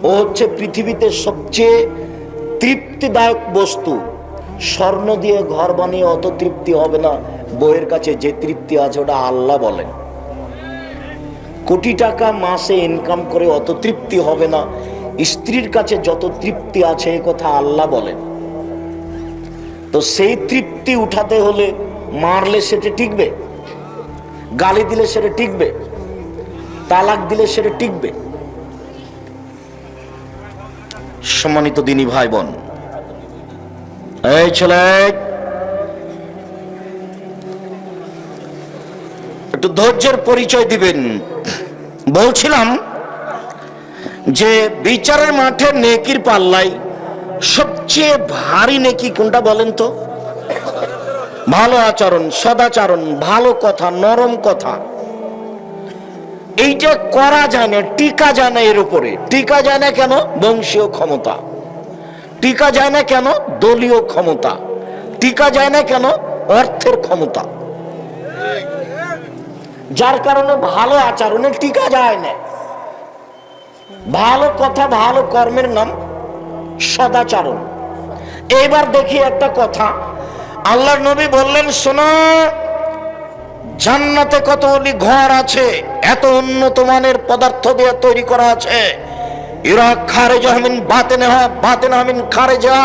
ও হচ্ছে পৃথিবীতে সবচেয়ে তৃপ্তিদায়ক বস্তু। স্বর্ণ দিয়ে ঘর বানিয়ে অত তৃপ্তি হবে না। বউয়ের কাছে যে তৃপ্তি আছে ওটা আল্লাহ বলেন। কোটি টাকা মাসে ইনকাম করে অত তৃপ্তি হবে না। স্ত্রীর কাছে যত তৃপ্তি আছে এ কথা আল্লাহ বলেন। তো সেই তৃপ্তি উঠাতে হলে মারলে সেটা টিকবে? গালি দিলে সেটা টিকবে? তালাক দিলে সেটা টিকবে? সম্মানিত দিনী ভাই বোন, এই ছেলে একটু ধৈর্যের পরিচয় দিবেন। বলছিলাম যে বিচারের মাঠে নেকির পাল্লাই সবচেয়ে ভারী নেকি কোনটা বলেন তো? ভালো আচরণ, সদাচরণ, ভালো কথা, নরম কথা। এইটা করা যায় না, টিকা যায় না। এর উপরে টিকা যায় না কেন? বংশীয় ক্ষমতা। টিকা যায় না কেন? দলীয় ক্ষমতা। টিকা যায় না কেন? অর্থের ক্ষমতা। যার কারণে ভালো আচরণে টিকা যায় না। ভালো কথা, ভালো কর্মের নাম সদাচরণ। এবার দেখি একটা কথা। আল্লাহর নবী বললেন, শোনো, জান্নাতে কতগুলি ঘর আছে, এত উন্নত মানের পদার্থ দিয়ে তৈরি করা আছে। ইরা খারেজা মিন বাতিনহা, বাতিনহা মিন খারেজা।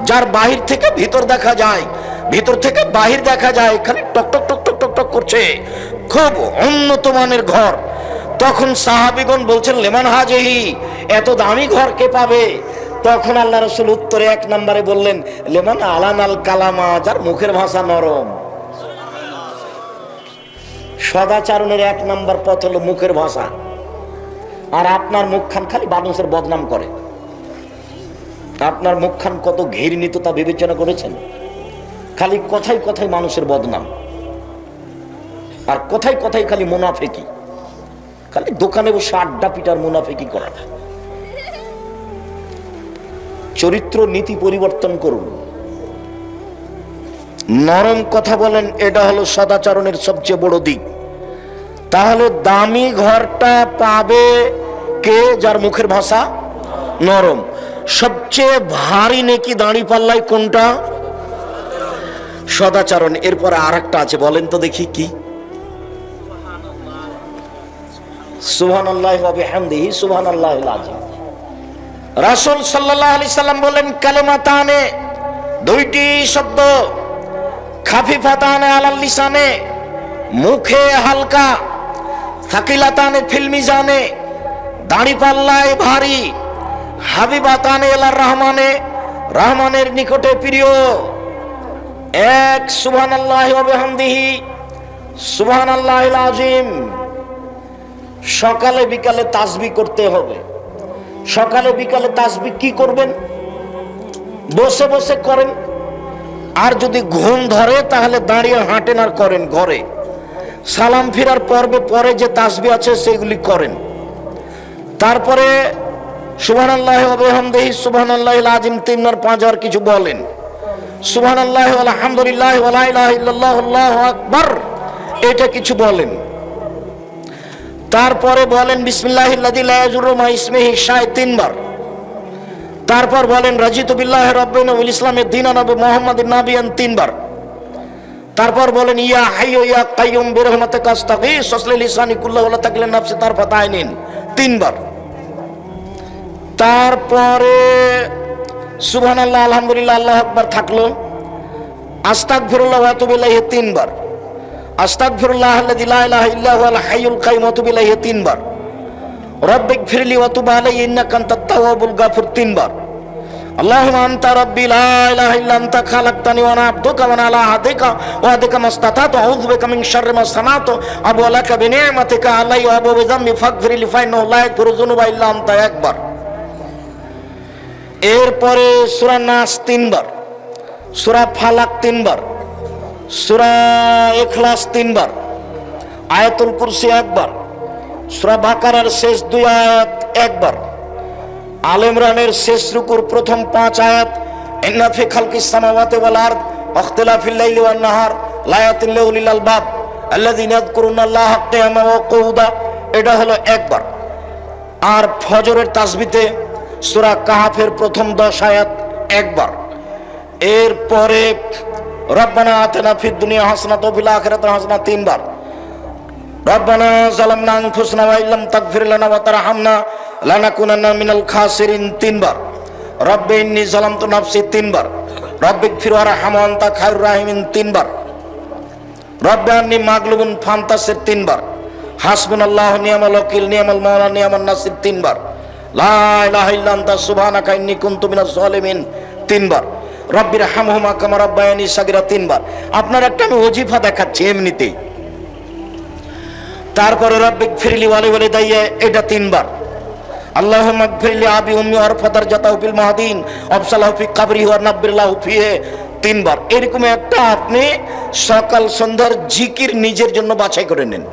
যার বাহির থেকে ভিতর দেখা যায়, ভিতর থেকে বাহির দেখা যায়, খালি টক টক টক টক টক টক করছে। খুব উন্নত মানের ঘর। তখন সাহাবীগণ বলছেন, লেমান হাজেহি, এত দামি ঘর কে পাবে? তখন আল্লাহ রাসূল উত্তরে 1 নম্বরে বললেন, লেমান আলানাল কালামা, যার মুখের ভাষা নরম। সদাচরণের 1 নম্বর পথ হলো মুখের ভাষা। আর আপনার মুখখান খালি মানুষের বদনাম করে। আপনার মুখখান কত ঘৃণিত তা বিবেচনা করেছেন? খালি কথাই কথাই মানুষের বদনাম, আর কথাই কথাই খালি মুনাফিকি। খালি দোকানে বসে আড্ডা পিটার মুনাফিকি করা। চরিত্র নীতি পরিবর্তন করুন। নরম কথা বলেন, এটা হলো সদাচরণের সবচেয়ে বড় দিক। তাহলে দামি ঘরটা পাবে কে? যার মুখের ভাষা নরম। সবচেয়ে ভারী নেকি দাঁড়িপাল্লায় কোনটা? সদাচরণ। এরপরে আরেকটা আছে, বলেন তো দেখি কি? সুবহানাল্লাহি ওয়া বিহামদিহি সুবহানাল্লাহিল আযীম। রাসূল সাল্লাল্লাহু আলাইহি সাল্লাম বলেন, কালিমাতানে, 2টি শব্দ, খাফিফাতানে আলাল লিসানে, মুখে হালকা, সাকিলাতানে ফিল মিজানে, দাঁড়িপাল্লায় ভারী, হাবিবাতানে ইলার রহমানে, রহমানের নিকটে প্রিয়। এক, সুবহানাল্লাহি ওয়া বিহামদিহি সুবহানাল্লাহিল আযীম। সকালে বিকালে তাসবিহ করতে হবে। সকালে বিকালে তাসবিহ কি করবেন? বসে বসে করেন। আর যদি ঘুম ধরে তাহলে দাঁড়িয়ে হাঁটেন আর করেন ঘরে। সালাম ফিরার পর্বে পরে যে তাসবিহ আছে সেগুলি করেন। তারপরে সুবহানাল্লাহি ওয়া বিহামদিহি সুবহানাল্লাহিল আযীম 3 আর 5 আর কিছু বলেন। সুবহানাল্লাহি ওয়া আলহামদুলিল্লাহি ওয়া লা ইলাহা ইল্লাল্লাহু আল্লাহু আকবার, এটা কিছু বলেন। তারপরে বলেন বিসমিল্লাহিল্লাযী লা ইয়াযুররু মা ইসমিহি শাই 3 বার। তারপর বলেন রাজিতু বিল্লাহি রাব্বিন ওয়া বিল ইসলামি দীনান ওয়া মুহাম্মাদিন নাবিয়ান 3 বার। তারপর বলেন ইয়া হাইয়ু ইয়া কাইয়ুম বিরহমাতিকা আস্তাগীস আসলি লিসানি কুল্লাহু লা তাকলিন নাফসি তারফাত আইনিন, 3 বার। তারপরে সুবহানাল্লাহ আলহামদুলিল্লাহ আল্লাহু আকবার থাকলো, আস্তাগফিরুল্লাহ ওয়া আতুবু ইলাইহি 3 বার, আস্তাগফিরুল্লাহ আল্লাযী লা ইলাহা ইল্লা হুয়াল হাইয়ুল কাইয়ুম ওয়া আতুবু ইলাইহি 3 বার, রব্বিগফিরলি ওয়া তুব আলাইয়া ইন্নাকা আনতাত তাওয়াবুল গাফুর 3 বার, আল্লাহুম্মা আনতা রাব্বি লা ইলাহা ইল্লা আনতা খালাকতানি ওয়া আনা আবদুকা ওয়া আনা আলা আহদিকা ওয়া আহদিকা মাসতাতাতু আউযু বিকা মিন শাররি মা সানাতু আবুউ লাকা বিনি'মাতিকা আলাইয়া ওয়া আবুউ বিযামবি ফাগফিরলি ফাইন্নাহু লা ইয়াগফিরু যুনুবা ইল্লা আনতা, 1 বার। এরপরে সূরা নাস 3 বার, সূরা ফালাক 3 বার, সূরা ইখলাস 3 বার, আয়াতুল কুরসি 1 বার, সূরা বাকারার শেষ 2 আয়াত 1 বার, আলে ইমরানের শেষ রুকুর প্রথম 5 আয়াত ইন্না ফি খালকিস সামাওয়াতি ওয়াল আরদ ওয়াখতিলাফিল লাইলি ওয়ান নাহার লায়াতিন লিউলিল আলবাব আল্লাযীনা ইয়াযকুরুনাল্লাহা কিয়ামান ওয়া কুউদা, এটা হলো 1 বার। আর ফজরের তাসবিতে সূরা কাহফের প্রথম 10 আয়াত 1 বার। এরপরে রব্বানা আতিনা ফিদ দুনিয়া হাসানাতাও ওয়া ফিল আখিরাতি হাসানাতাও 3 বার, রব্বানা যালামনা আনফুসানা ওয়া ইল্লাম তাগফির লানা ওয়া তারহামনা লানাকুনান্না মিনাল খাসিরিন 3 বার, রব্বি ইন্নী যালামতু নাফসি 3 বার, রব্বিগফির ওয়ারহাম ওয়া আনতা খায়রুর রাহিমিন 3 বার, রব্বি আন্নী মাগলুবুন ফান্তাসির 3 বার, হাসবুনাল্লাহু নি'মাল ওয়াকিল নি'মাল মাওলা নি'মান নাসির 3 বার, লা ইলাহা ইল্লা আনতা সুবহানাকা ইন্নী কুনতু মিনাজ জালিমিন 3 বার, রব্বিরহামহুমা কামা রাব্বায়ানি সাগীরা 3 বার। আপনার একটা আমি ওজিফা দেখাচ্ছি এমনিতেই। তারপরে রব্বিগফিরলি ওয়া লিওয়ালিদাইয়া, এটা 3 বার, আল্লাহুম্মা গফিরলি আবি উম্মি ওয়ারফাদার জাতাহু ফিল মাহদিন ওয়াবসালাহু ফি কবরিহি ওয়া নাব্বিরলাহু ফিহি 3 বার। এরকম একটা আপনি সকাল সন্ধ্যার জিকির নিজের জন্য বাছাই করে নেন।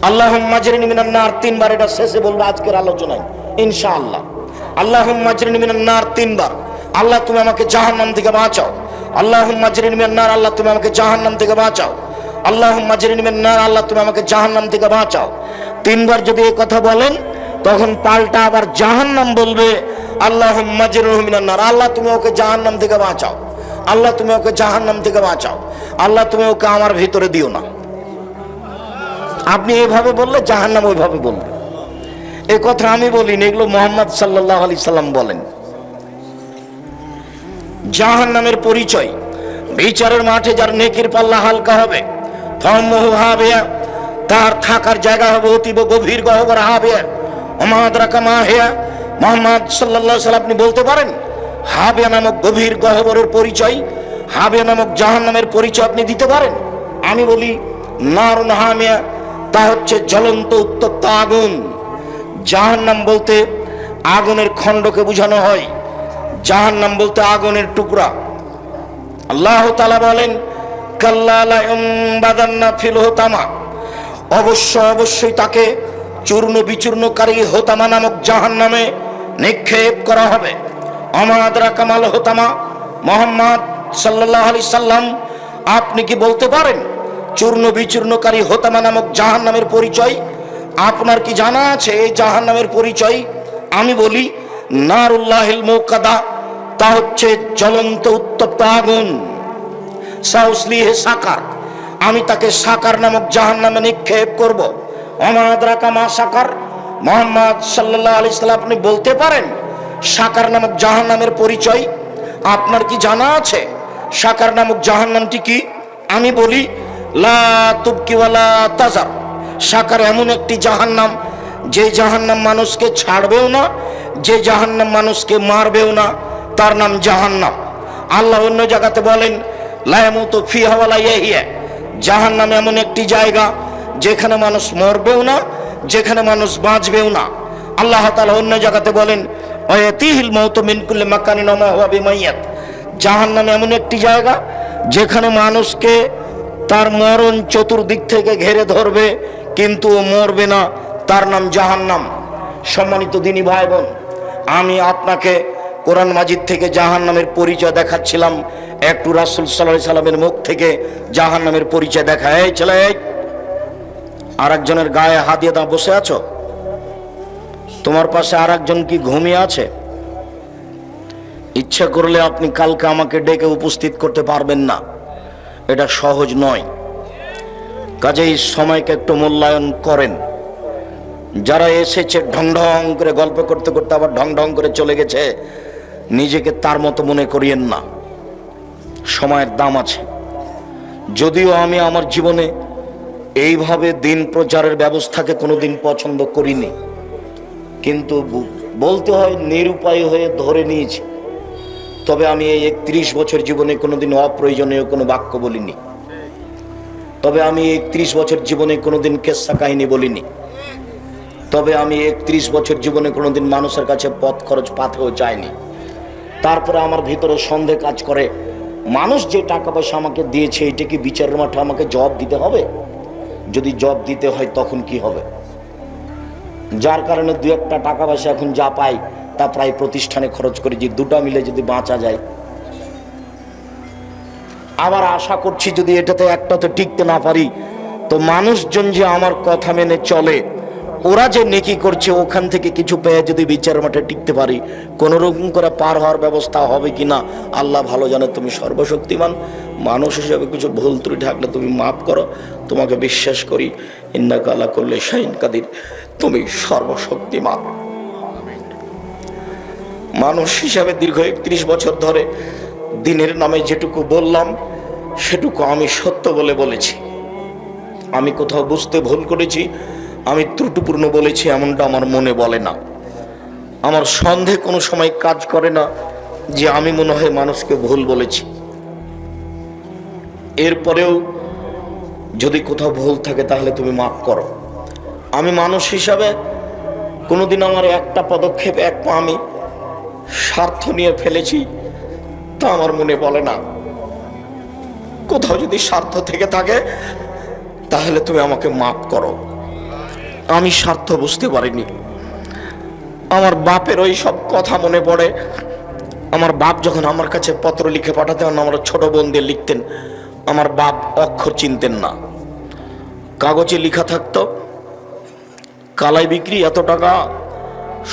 আল্লাহুম্মা আজরিনি মিনান নার 3 বার, এটা শেষে বলবো আজকের আলোচনায় ইনশাআল্লাহ। আল্লাহুম্মা আজরিনি মিনান নার 3 বার, আল্লাহ তুমি আমাকে জাহান্নাম থেকে বাঁচাও। আল্লাহুম্মা আজরিনি মিনান নার, আল্লাহ তুমি আমাকে জাহান্নাম থেকে বাঁচাও। আল্লাহুম্মা আজরিনি মিনান নার, আল্লাহ তুমি আমাকে জাহান্নাম থেকে বাঁচাও। 3 বার যদি এই কথা বলেন তখন পাল্টা আবার জাহান্নাম বলবে আল্লাহুম্মা আজরিনি মিনান নার, আল্লাহ তুমি ওকে জাহান্নাম থেকে বাঁচাও, আল্লাহ তুমি ওকে জাহান্নাম থেকে বাঁচাও, আল্লাহ তুমি ওকে আমার ভিতরে দিও না। আপনি এইভাবে বললে জাহান্নাম ওইভাবে বলবে। এই কথা আমি বলিনি, এগুলো মুহাম্মদ সাল্লাল্লাহু আলাইহি সাল্লাম বলেন। জাহান্নামের পরিচয়, বিচারের মাঠে যার নেকির পাল্লা হালকা হবে, ফাম্মুহু হাবিয়া, তার থাকার জায়গা হবে অতীব গভীর গহ্বর হাবিয়া। ওমা আদরাকা মা হিয়া, মুহাম্মদ সাল্লাল্লাহু আলাইহি সাল্লাম আপনি বলতে পারেন হাবিয়া নামক গভীর গহ্বরের পরিচয়, হাবিয়া নামক জাহান্নামের পরিচয় আপনি দিতে পারেন? আমি বলি নারুন হামিয়া, তা হচ্ছে জ্বলন্ত উত্তপ্ত আগুন। জাহান্নাম বলতে আগুনের খণ্ডকে বোঝানো হয়, জাহান্নাম বলতে আগুনের টুকরা। আল্লাহ তাআলা বলেন কাল্লা লা ইউমবাদান্না ফিল হুতামা, অবশ্যই তাকে চূর্ণ বিচূর্ণকারী হোতামা নামক জাহান্নামে নিক্ষেপ করা হবে। ওমা আদরাকা মাল হোতামা, মুহাম্মদ সাল্লাল্লাহু আলাইহি সাল্লাম আপনি কি বলতে পারেন চূর্ণ বিচূর্ণকারী হোতামা নামক জাহান্নামের পরিচয়? আপনার কি জানা আছে এই জাহান্নামের পরিচয়? আমি বলি নারুল্লাহিল মুকাদা, তা হচ্ছে জ্বলন্ত উত্তপ্ত আগুন। সাউসলিহে সাকার, আমি তাকে সাকার নামক জাহান্নামে নিক্ষেপ করব। ওমা আদরাকা মা সাকার, মুহাম্মদ সাল্লাল্লাহু আলাইহি সাল্লাম আপনি বলতে পারেন সাকার নামক জাহান্নামের পরিচয়? আপনার কি জানা আছে সাকার নামক জাহান্নামটি কি? আমি বলি লা তুবকি ওয়ালা তাজার, সাকার এমন একটি জাহান্নাম যে জাহান্নাম মানুষকে ছাড়বেও না, যে জাহান্নাম মানুষকে মারবেও না, তার নাম জাহান্নাম। আল্লাহ অন্য জায়গাতে বলেন লা ইয়ামুতু ফিহা ওয়ালা ইয়াহইয়া, জাহান্নাম এমন একটি জায়গা যেখানে মানুষ মরবেও না, যেখানে মানুষ বাঁচবেও না। আল্লাহ তাআলা অন্য জায়গাতে বলেন ওয়ায়াতিহিল মাউতু মিন কুল্লি মাকানিন ওয়া মা হুয়া বিমাইয়াত, জাহান্নাম এমন একটি জায়গা যেখানে মানুষকে তার মরণ চতুর্দিক থেকে ঘিরে ধরবে কিন্তু ও মরবে না, তার নাম জাহান্নাম। সম্মানিত দিনী ভাই বোন, আমি আপনাকে কোরআন মাজিদ থেকে জাহান্নামের পরিচয় দেখাচ্ছিলাম, একটু রাসূল সাল্লাল্লাহু আলাইহি সাল্লামের মুখ থেকে জাহান্নামের পরিচয় দেখা। এই ছেলে, আর একজনের গায়ে হাত দিয়ে দাও, বসে আছো? তোমার পাশে আর একজন কি ঘুমিয়ে আছে? ইচ্ছা করলে আপনি কালকে আমাকে ডেকে উপস্থিত করতে পারবেন না, এটা সহজ নয়। কাজেই সময়কে একটু মূল্যায়ন করেন। যারা এসেছে ঢং ঢং করে গল্প করতে করতে আবার ঢং ঢং করে চলে গেছে, নিজেকে তার মতো মনে করিয়েন না। সময়ের দাম আছে। যদিও আমি আমার জীবনে এইভাবে দিন প্রচারের ব্যবস্থাকে কোনোদিন পছন্দ করিনি, কিন্তু বলতে হয় নিরুপায় হয়ে ধরে নিয়েছি। তবে আমি এই 31 বছর জীবনে কোনোদিন অপ্রয়োজনীয় কোনো বাক্য বলিনি। তবে আমি 31 বছর জীবনে কোনোদিন কেচ্ছা কাহিনী বলিনি। তবে আমি 31 বছর জীবনে কোনোদিন মানুষের কাছে পথ খরচ পাতেও চাইনি। তারপরে আমার ভিতরে সন্দেহ কাজ করে, মানুষ যে টাকা পয়সা আমাকে দিয়েছে এটা কি বিচারের মাঠে আমাকে জবাব দিতে হবে? যদি জবাব দিতে হয় তখন কি হবে? যার কারণে দু একটা টাকা পয়সা এখন যা পাই তা প্রায় প্রতিষ্ঠানে খরচ করি, যে দুটা মিলে যদি বাঁচা যায়। আবার আশা করছি যদি এটাতে একটাতে টিকতে না পারি, তো মানুষজন যে আমার কথা মেনে চলে, ওরা যে নেকি করছে ওখান থেকে কিছু পেয়ে যদি বিচারের মাঠে টিকতে পারি, কোন রকম করে পার হওয়ার ব্যবস্থা হবে কিনা আল্লাহ ভালো জানে। তুমি সর্বশক্তিমান, মানুষ হিসেবে কিছু ভুল ত্রুটি থাকলে তুমি মাফ করো। তোমাকে বিশ্বাস করি, ইন্নাকা আলা কুল্লি শাইইন কাদির, তুমি সর্বশক্তিমান। মানুষ হিসাবে দীর্ঘ 31 বছর ধরে দিনের নামে যেটুকু বললাম সেটুকু আমি সত্য বলে বলেছি। আমি কোথাও বুঝতে ভুল করেছি, আমি ত্রুটিপূর্ণ বলেছি এমনটা আমার মনে বলে না। আমার সন্দেহ কোনো সময় কাজ করে না যে আমি মনে হয় মানুষকে ভুল বলেছি। এরপরেও যদি কোথাও ভুল থাকে তাহলে তুমি মাফ করো। আমি মানুষ হিসাবে কোনোদিন আমার একটা পদক্ষেপ এক পা আমি স্বার্থ নিয়ে ফেলেছি তা আমার মনে বলে না। কোথাও যদি স্বার্থ থেকে থাকে তাহলে তুমি আমাকে মাফ করো। আমি স্বার্থ বুঝতে পারিনি। আমার বাপের ওই সব কথা মনে পড়ে। আমার বাপ যখন আমার কাছে পত্র লিখে পাঠাতেন, আমার ছোট বোন দিয়ে লিখতেন, আমার বাপ অক্ষর চিনতেন না। কাগজে লেখা থাকতো কালাই বিক্রি এত টাকা,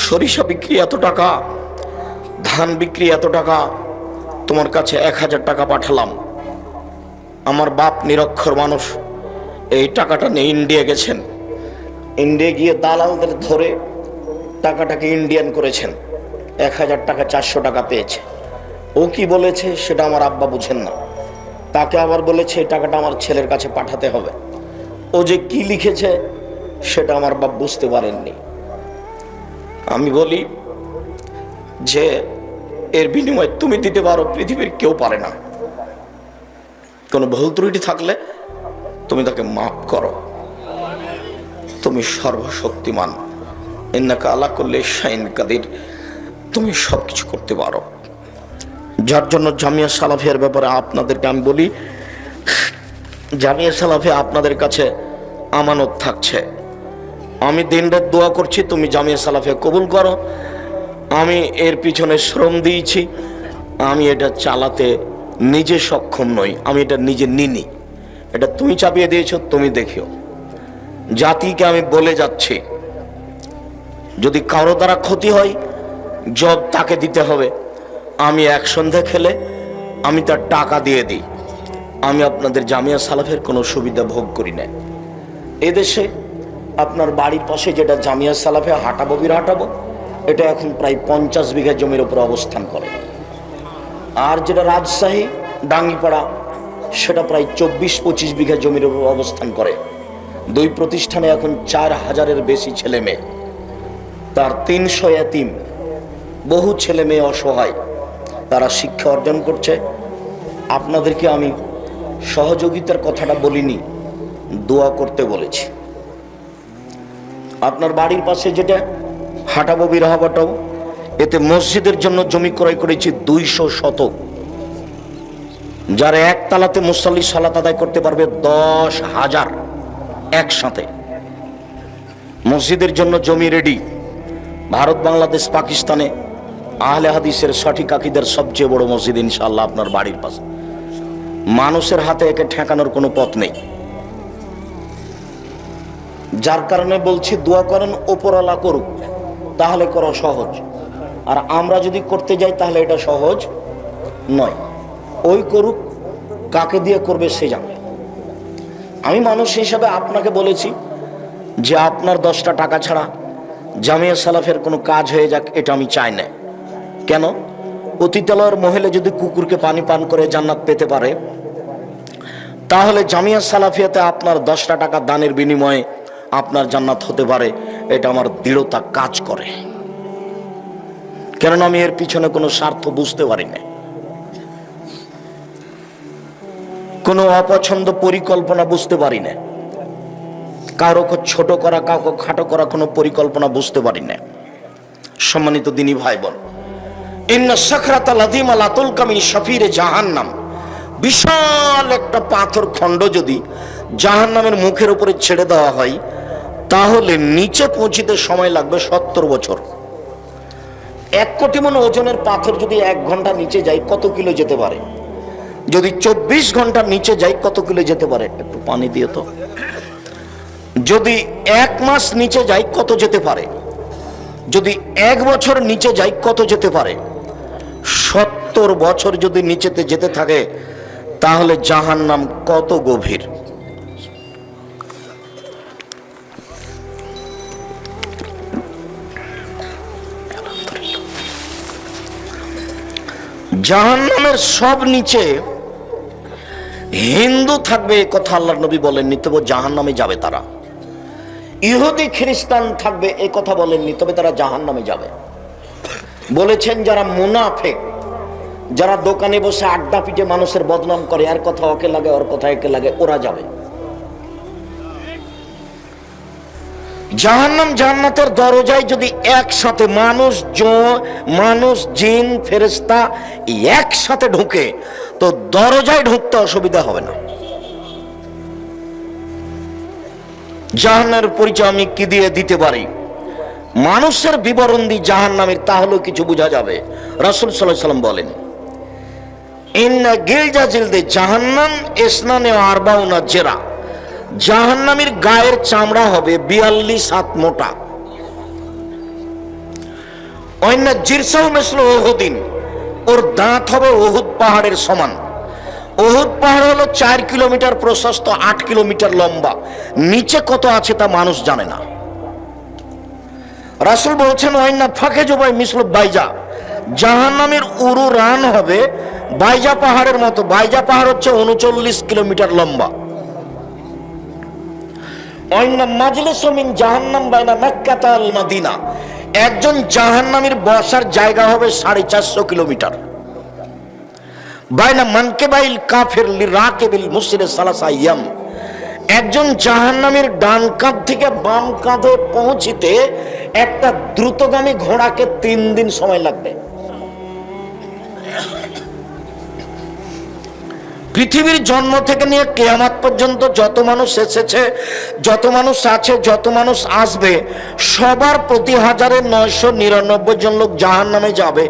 সরিষা বিক্রি এত টাকা, ধান বিক্রি এত টাকা, তোমার কাছে 1000 টাকা পাঠালাম। আমার বাপ নিরক্ষর মানুষ, এই টাকাটা নিয়ে ইন্ডিয়া গেছেন। ইন্ডিয়া গিয়ে দালালদের ধরে টাকাটাকে ইন্ডিয়ান করেছেন। 1000 টাকা 400 টাকা পেয়েছে। ও কি বলেছে সেটা আমার আব্বা বুঝেন না। তাকে আবার বলেছে এই টাকাটা আমার ছেলের কাছে পাঠাতে হবে। ও যে কি লিখেছে সেটা আমার বাপ বুঝতে পারেননি। আমি বলি যে এর বিনিময়ে তুমি দিতে পারো, পৃথিবীর কেউ পারে না। কোনো ভুল ত্রুটি থাকলে তুমি তাকে মাফ করো। তুমি সর্বশক্তিমান, ইন্নাকা আলা কুল্লি শাইইন কাদির, তুমি সবকিছু করতে পারো। যার জন্য জামিয়া সালাফিয়ার ব্যাপারে আপনাদেরকে আমি বলি, জামিয়া সালাফিয়া আপনাদের কাছে আমানত থাকছে। আমি দিনরাত দোয়া করছি তুমি জামিয়া সালাফিয়া কবুল করো। আমি এর পিছনে শ্রম দিয়েছি, আমি এটা চালাতে নিজে সক্ষম নই, আমি এটা নিজে নিনি। এটা তুমি চাপিয়ে দিয়েছো, তুমি দেখিও। জাতিকে আমি বলে যাচ্ছি, যদি কারো দ্বারা ক্ষতি হয় জব তাকে দিতে হবে। আমি এক সন্ধ্যা খেলে আমি তার টাকা দিয়ে দিই। আমি আপনাদের জামিয়া সালাফের কোনো সুবিধা ভোগ করি না। এদেশে আপনার বাড়ির পাশে যেটা জামিয়া সালাফে হাঁটাবো এটা এখন প্রায় 50 বিঘা জমির উপর অবস্থান করে। আর যেটা রাজশাহী ডাঙ্গিপাড়া সেটা প্রায় 24-25 বিঘা জমির উপর অবস্থান করে। দুই প্রতিষ্ঠানে এখন 4000-এর বেশি ছেলে মেয়ে, তার 300 এতিম, বহু ছেলে মেয়ে অসহায়, তারা শিক্ষা অর্জন করছে। আপনাদেরকে আমি সহযোগিতার কথাটা বলিনি, দোয়া করতে বলেছি। আপনার বাড়ির পাশে যেটা হাঁটাবো বিরাহাবাটাও, এতে মসজিদের জন্য জমি ক্রয় করেছি 200 শতক। যারা একতলাতে মুসল্লি সালাত আদায় করতে পারবে 10,000 একসাথে। মসজিদের জন্য জমি রেডি। ভারত, বাংলাদেশ, পাকিস্তানে আহলে হাদিসের সঠিক আকীদার সবচেয়ে বড় মসজিদ ইনশাআল্লাহ আপনার বাড়ির পাশে। মানুষের হাতে একে ঠেকানোর কোনো পথ নেই। যার কারণে বলছি দোয়া করেন, ওপরওয়ালা করুক, তাহলে করা সহজ। আর আমরা যদি করতে যাই তাহলে এটা সহজ নয়। ওই করুক, কাকে দিয়ে করবে সে জানে। আমি মানুষ হিসাবে আপনাকে বলেছি যে আপনার 10টা টাকা ছাড়া জামিয়া সালাফের কোনো কাজ হয়ে যাক, এটা আমি চাই না। কেন? অতীতালয়ের মহিলা যদি কুকুরকে পানি পান করে জান্নাত পেতে পারে, তাহলে জামিয়া সালাফিয়াতে আপনার 10টা টাকা দানের বিনিময়ে আপনার জান্নাত হতে পারে, এটা আমার দৃঢ়তা কাজ করে। কেননা আমি এর পিছনে কোনো স্বার্থ বুঝতে পারি না, কোনো অপছন্দ পরিকল্পনা বুঝতে পারি না, কাউকে ছোট করা কাউকে খাটো করা কোনো পরিকল্পনা বুঝতে পারি না। সম্মানিত দিনী ভাই বোন, ইন্না সাকরাতাল আযীমা লা তুলকা মিন শাফিরে জাহান্নাম, বিশাল একটা পাথর খণ্ড যদি জাহান্নামের মুখের উপরে ছেড়ে দেওয়া হয়, তাহলে নিচে পৌঁছিতে সময় লাগবে 70 বছর। 1 কোটি মণ ওজনের পাথর যদি 1 ঘন্টা নিচে যায়, কত কিলো যেতে পারে? যদি 24 ঘন্টা নিচে যায়, কত কিলো যেতে পারে? একটু পানি দিয়ে তো। যদি 1 মাস নিচে যায়, কত যেতে পারে? যদি 1 বছর নিচে যায়, কত যেতে পারে? 70 বছর যদি নিচেতে যেতে থাকে, তাহলে জাহান্নাম কত গভীর। জাহান্নামের সব নিচে হিন্দু থাকবে, এ কথা আল্লাহর নবী বলেননি, তবে জাহান্নামে যাবে তারা। ইহুদি খ্রিস্টান থাকবে, এ কথা বলেননি, তবে তারা জাহান্নামে যাবে। বলেছেন যারা মুনাফিক, যারা দোকানে বসে আড্ডা পিটে মানুষের বদনাম করে, এর কথা ওকে লাগে, ওর কথা একে লাগে, ওরা যাবে। জাহান্নাম জান্নাতের দরজায় যদি একসাথে মানুষ জিন ফেরেশতা একসাথে ঢুকে, তো দরজায় ঢুকতে অসুবিধা হবে না। জাহান্নামের পরিচয় আমি কি দিয়ে দিতে পারি? মানুষের বিবরণ দি জাহান্নামের, তাহলেও কিছু বোঝা যাবে। রাসূল সাল্লাল্লাহু আলাইহি ওয়াসাল্লাম বলেন, ইন্না গিলজা জিলদে জাহান্নাম ইসনানে আরবাউনা জেরা, জাহান্নামীর গায়ের চামড়া হবে 42 হাত মোটা। অন্য জিরসাউ মিসলু উহুদিন, ওর দাঁত হবে উহুদ পাহাড়ের সমান। উহুদ পাহাড় হলো 4 কিলোমিটার প্রশস্ত, 8 কিলোমিটার লম্বা। নিচে কত আছে তা মানুষ জানে না। রাসূল বলছেন, অন্য ফাঁকে জবাই মিসলু বাইজা, জাহান্নামের উরু রান হবে বাইজা পাহাড়ের মতো। বাইজা পাহাড় হচ্ছে 39 কিলোমিটার লম্বা। একজন জাহান্নামীর বসার জায়গা হবে 450 কিলোমিটার। বাইনা মানকেবাইল কাফির লিরাকিবিল মুসরির সালাসা আইয়াম, একজন জাহান্নামীর ডান কাঁধ থেকে বাম কাঁধে পৌঁছিতে একটা দ্রুতগামী ঘোড়াকে 3 দিন সময় লাগবে। পৃথিবীর জন্ম থেকে নিয়ে কিয়ামত পর্যন্ত যত মানুষ এসেছে, যত মানুষ আছে, যত মানুষ আসবে, সবার প্রতি 1999 জন লোক জাহান্নামে যাবে।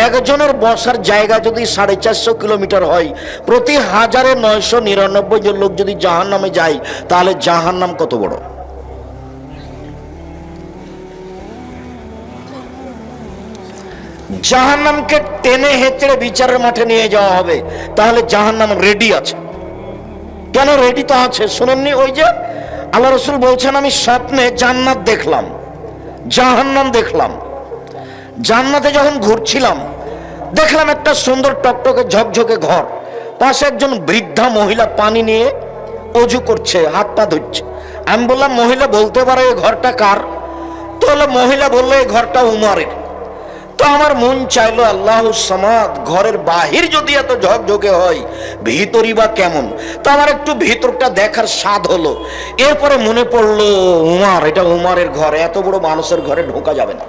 একজনের বসার জায়গা যদি 450 কিলোমিটার হয়, প্রতি 1999 জন লোক যদি জাহান্নামে যায়, তাহলে জাহান্নাম কত বড়। জাহান্নামকে টেনে হেঁচড়ে বিচারের মাঠে নিয়ে যাওয়া হবে, তাহলে জাহান্নাম রেডি আছে। কেন রেডি তো আছে? শুনেননি? ওই যে আল্লাহ রাসূল বলছেন, আমি স্বপ্নে জান্নাত দেখলাম, জাহান্নাম দেখলাম। জান্নাতে যখন ঘুরছিলাম, দেখলাম একটা সুন্দর টকটকে ঝকঝকে ঘর, পাশে একজন বৃদ্ধা মহিলা পানি নিয়ে অজু করছে, হাত পা ধুচ্ছে। আমি বললাম, মহিলা বলতে পারো এই ঘরটা কার? তো মহিলা বললো, এই ঘরটা উমরের। তো আমার মন চাইলো, আল্লাহুস সামাদ, ঘরের বাহির যদি এত ঝকঝকে হয়, ভিতরই বা কেমন? তো আমার একটু ভিতরটা দেখার স্বাদ হলো। এরপরে মনে পড়লো, উমর, এটা উমরের ঘর, এত বড় মানুষের ঘরে ঢোকা যাবে না।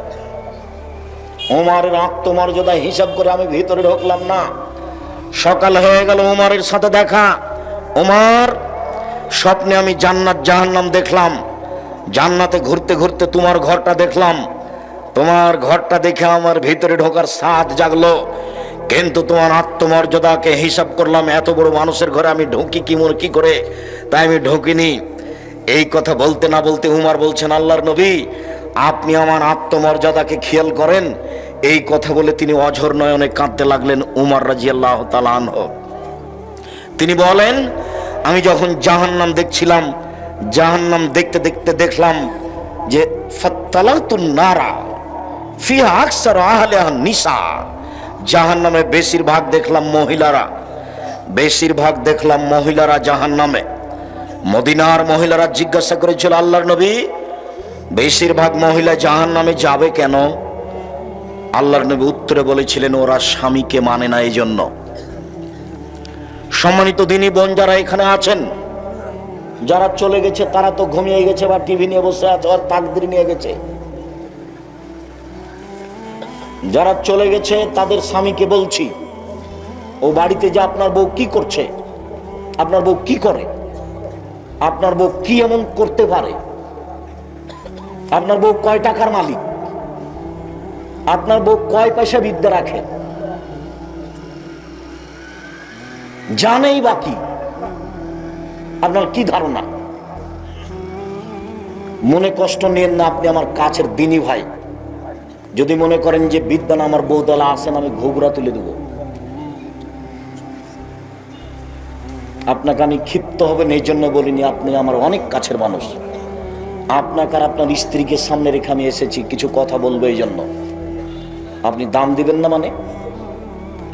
উমরের আত্মমর্যাদা হিসাব করে আমি ভিতরে ঢুকলাম না। সকাল হয়ে গেল, উমরের সাথে দেখা। উমর, স্বপ্নে আমি জান্নাত জাহান্নাম দেখলাম, জান্নাতে ঘুরতে ঘুরতে তোমার ঘরটা দেখলাম, তোমার ঘরটা দেখে আমার ভিতরে ঢোকার স্বাদ জাগলো, কিন্তু তোমার আত্মমর্যাদাকে হিসাব করলাম, এত বড় মানুষের ঘরে আমি ঢুকি কি করে, তাই আমি ঢুকিনি। এই কথা বলতে না বলতে উমর বলছেন, আল্লাহর নবী, আপনি আমার আত্মমর্যাদাকে খেয়াল করেন, এই কথা বলে তিনি অঝর নয়নে কাঁদতে লাগলেন। উমর রাদিয়াল্লাহু তাআলা আনহু তিনি বলেন, আমি যখন জাহান্নাম দেখছিলাম, জাহান্নাম দেখতে দেখতে দেখলাম যে ফাত্তালাতুন নারা ফিহা আকসারু আহলিহা নিসা, জাহান্নামে বেশিরভাগ দেখলাম মহিলারা, বেশিরভাগ দেখলাম মহিলারা জাহান্নামে। মদিনার মহিলারা জিজ্ঞাসা করেছিল, আল্লাহর নবী, বেশিরভাগ মহিলা জাহান্নামে যাবে কেন? আল্লাহর নবী উত্তরে বলেছিলেন, ওরা স্বামীকে মানে না এই জন্য। সম্মানিত দিনী বোন যারা এখানে আছেন, যারা চলে গেছে তারা তো ঘুমিয়ে গেছে বা টিভি নিয়ে বসে আছে, আর তাকদীর নিয়ে গেছে। যারা চলে গেছে তাদের স্বামীকে বলছি, ও বাড়িতে যে আপনার বউ কি করছে, আপনার বউ কি করে, আপনার বউ কি এমন করতে পারে, আপনার বউ কয় টাকার মালিক, আপনার বউ কয় পয়সা বিদ্যা রাখে, জানেই বাকি, আপনার কি ধারণা? মনে কষ্ট নিয়েন না, আপনি আমার কাছের দিনী ভাই। যদি মনে করেন যে বিদ্যান আমার বউদলা আসেন, আমি ঘুঘরা তুলে দেব, আপনাকে আমি ক্ষিপ্ত হবেন এই জন্য বলিনি। আপনি আমার অনেক কাছের মানুষ, আপনাকে আর আপনার স্ত্রীকে সামনে রেখে আমি এসেছি, কিছু কথা বলবো এই জন্য। আপনি দাম দিবেন না মানে?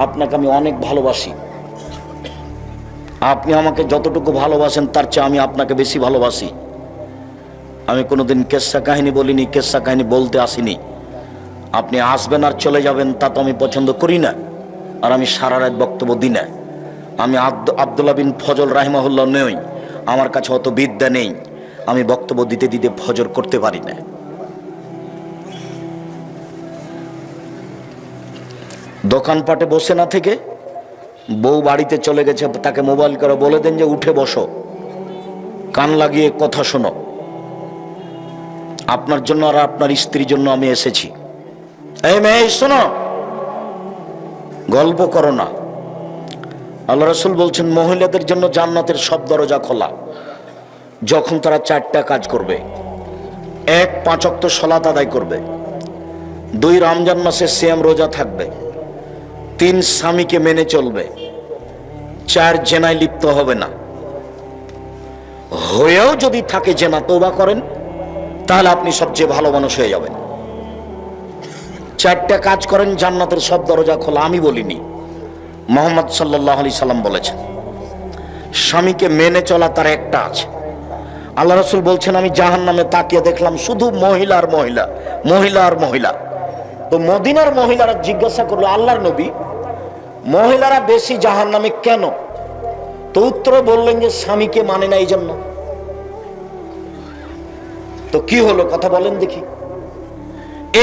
আপনাকে আমি অনেক ভালোবাসি, আপনি আমাকে যতটুকু ভালোবাসেন তার চেয়ে আমি আপনাকে বেশি ভালোবাসি। আমি কোনোদিন কেসা কাহিনী বলিনি, কেসা কাহিনী বলতে আসিনি। আপনি আসবেন আর চলে যাবেন তা তো আমি পছন্দ করি না, আর আমি সারা রাত বক্তব্য দিই না। আমি আব্দুল্লাহ বিন ফজল রাহিমাহুল্লাহ নই, আমার কাছে অত বিদ্যা নেই, আমি বক্তব্য দিতে দিতে ফজর করতে পারি না। দোকানপাটে বসে না থেকে বউ বাড়িতে চলে গেছে, তাকে মোবাইল করে বলে দেন যে উঠে বসো, কান লাগিয়ে কথা শোনো, আপনার জন্য আর আপনার স্ত্রীর জন্য আমি এসেছি। এই মেয়ে শোনো, গল্প করো না। আল্লাহ রাসূল বলছেন, মহিলাদের জন্য জান্নাতের সব দরজা খোলা যখন তারা 4টা কাজ করবে। 1, 5 ওয়াক্ত সালাত আদায় করবে। 2, রমজান মাসে সিয়াম রোজা থাকবে। 3, স্বামীকে মেনে চলবে। 4, জেনায় লিপ্ত হবে না। হয়েও যদি থাকে জেনা, তওবা করেন, তাহলে আপনি সবচেয়ে ভালো মানুষ হয়ে যাবেন। 4টা কাজ করেন, জান্নাতের সব দরজা খোলা। আমি বলিনি, মুহাম্মদ সাল্লাল্লাহু আলাইহি সাল্লাম বলেছেন। স্বামীকে মেনে চলা তার একটা আছে। আল্লাহ রাসূল বলছেন, আমি জাহান্নামে তাকিয়ে দেখলাম শুধু মহিলা আর মহিলা, মহিলা আর মহিলা। তো মদিনার মহিলারা জিজ্ঞাসা করলো, আল্লাহর নবী, মহিলারা বেশি জাহান্নামে কেন? তো উত্তরে বললেন যে স্বামীকে মানে না এই জন্য। তো কি হলো কথা বলেন দেখি।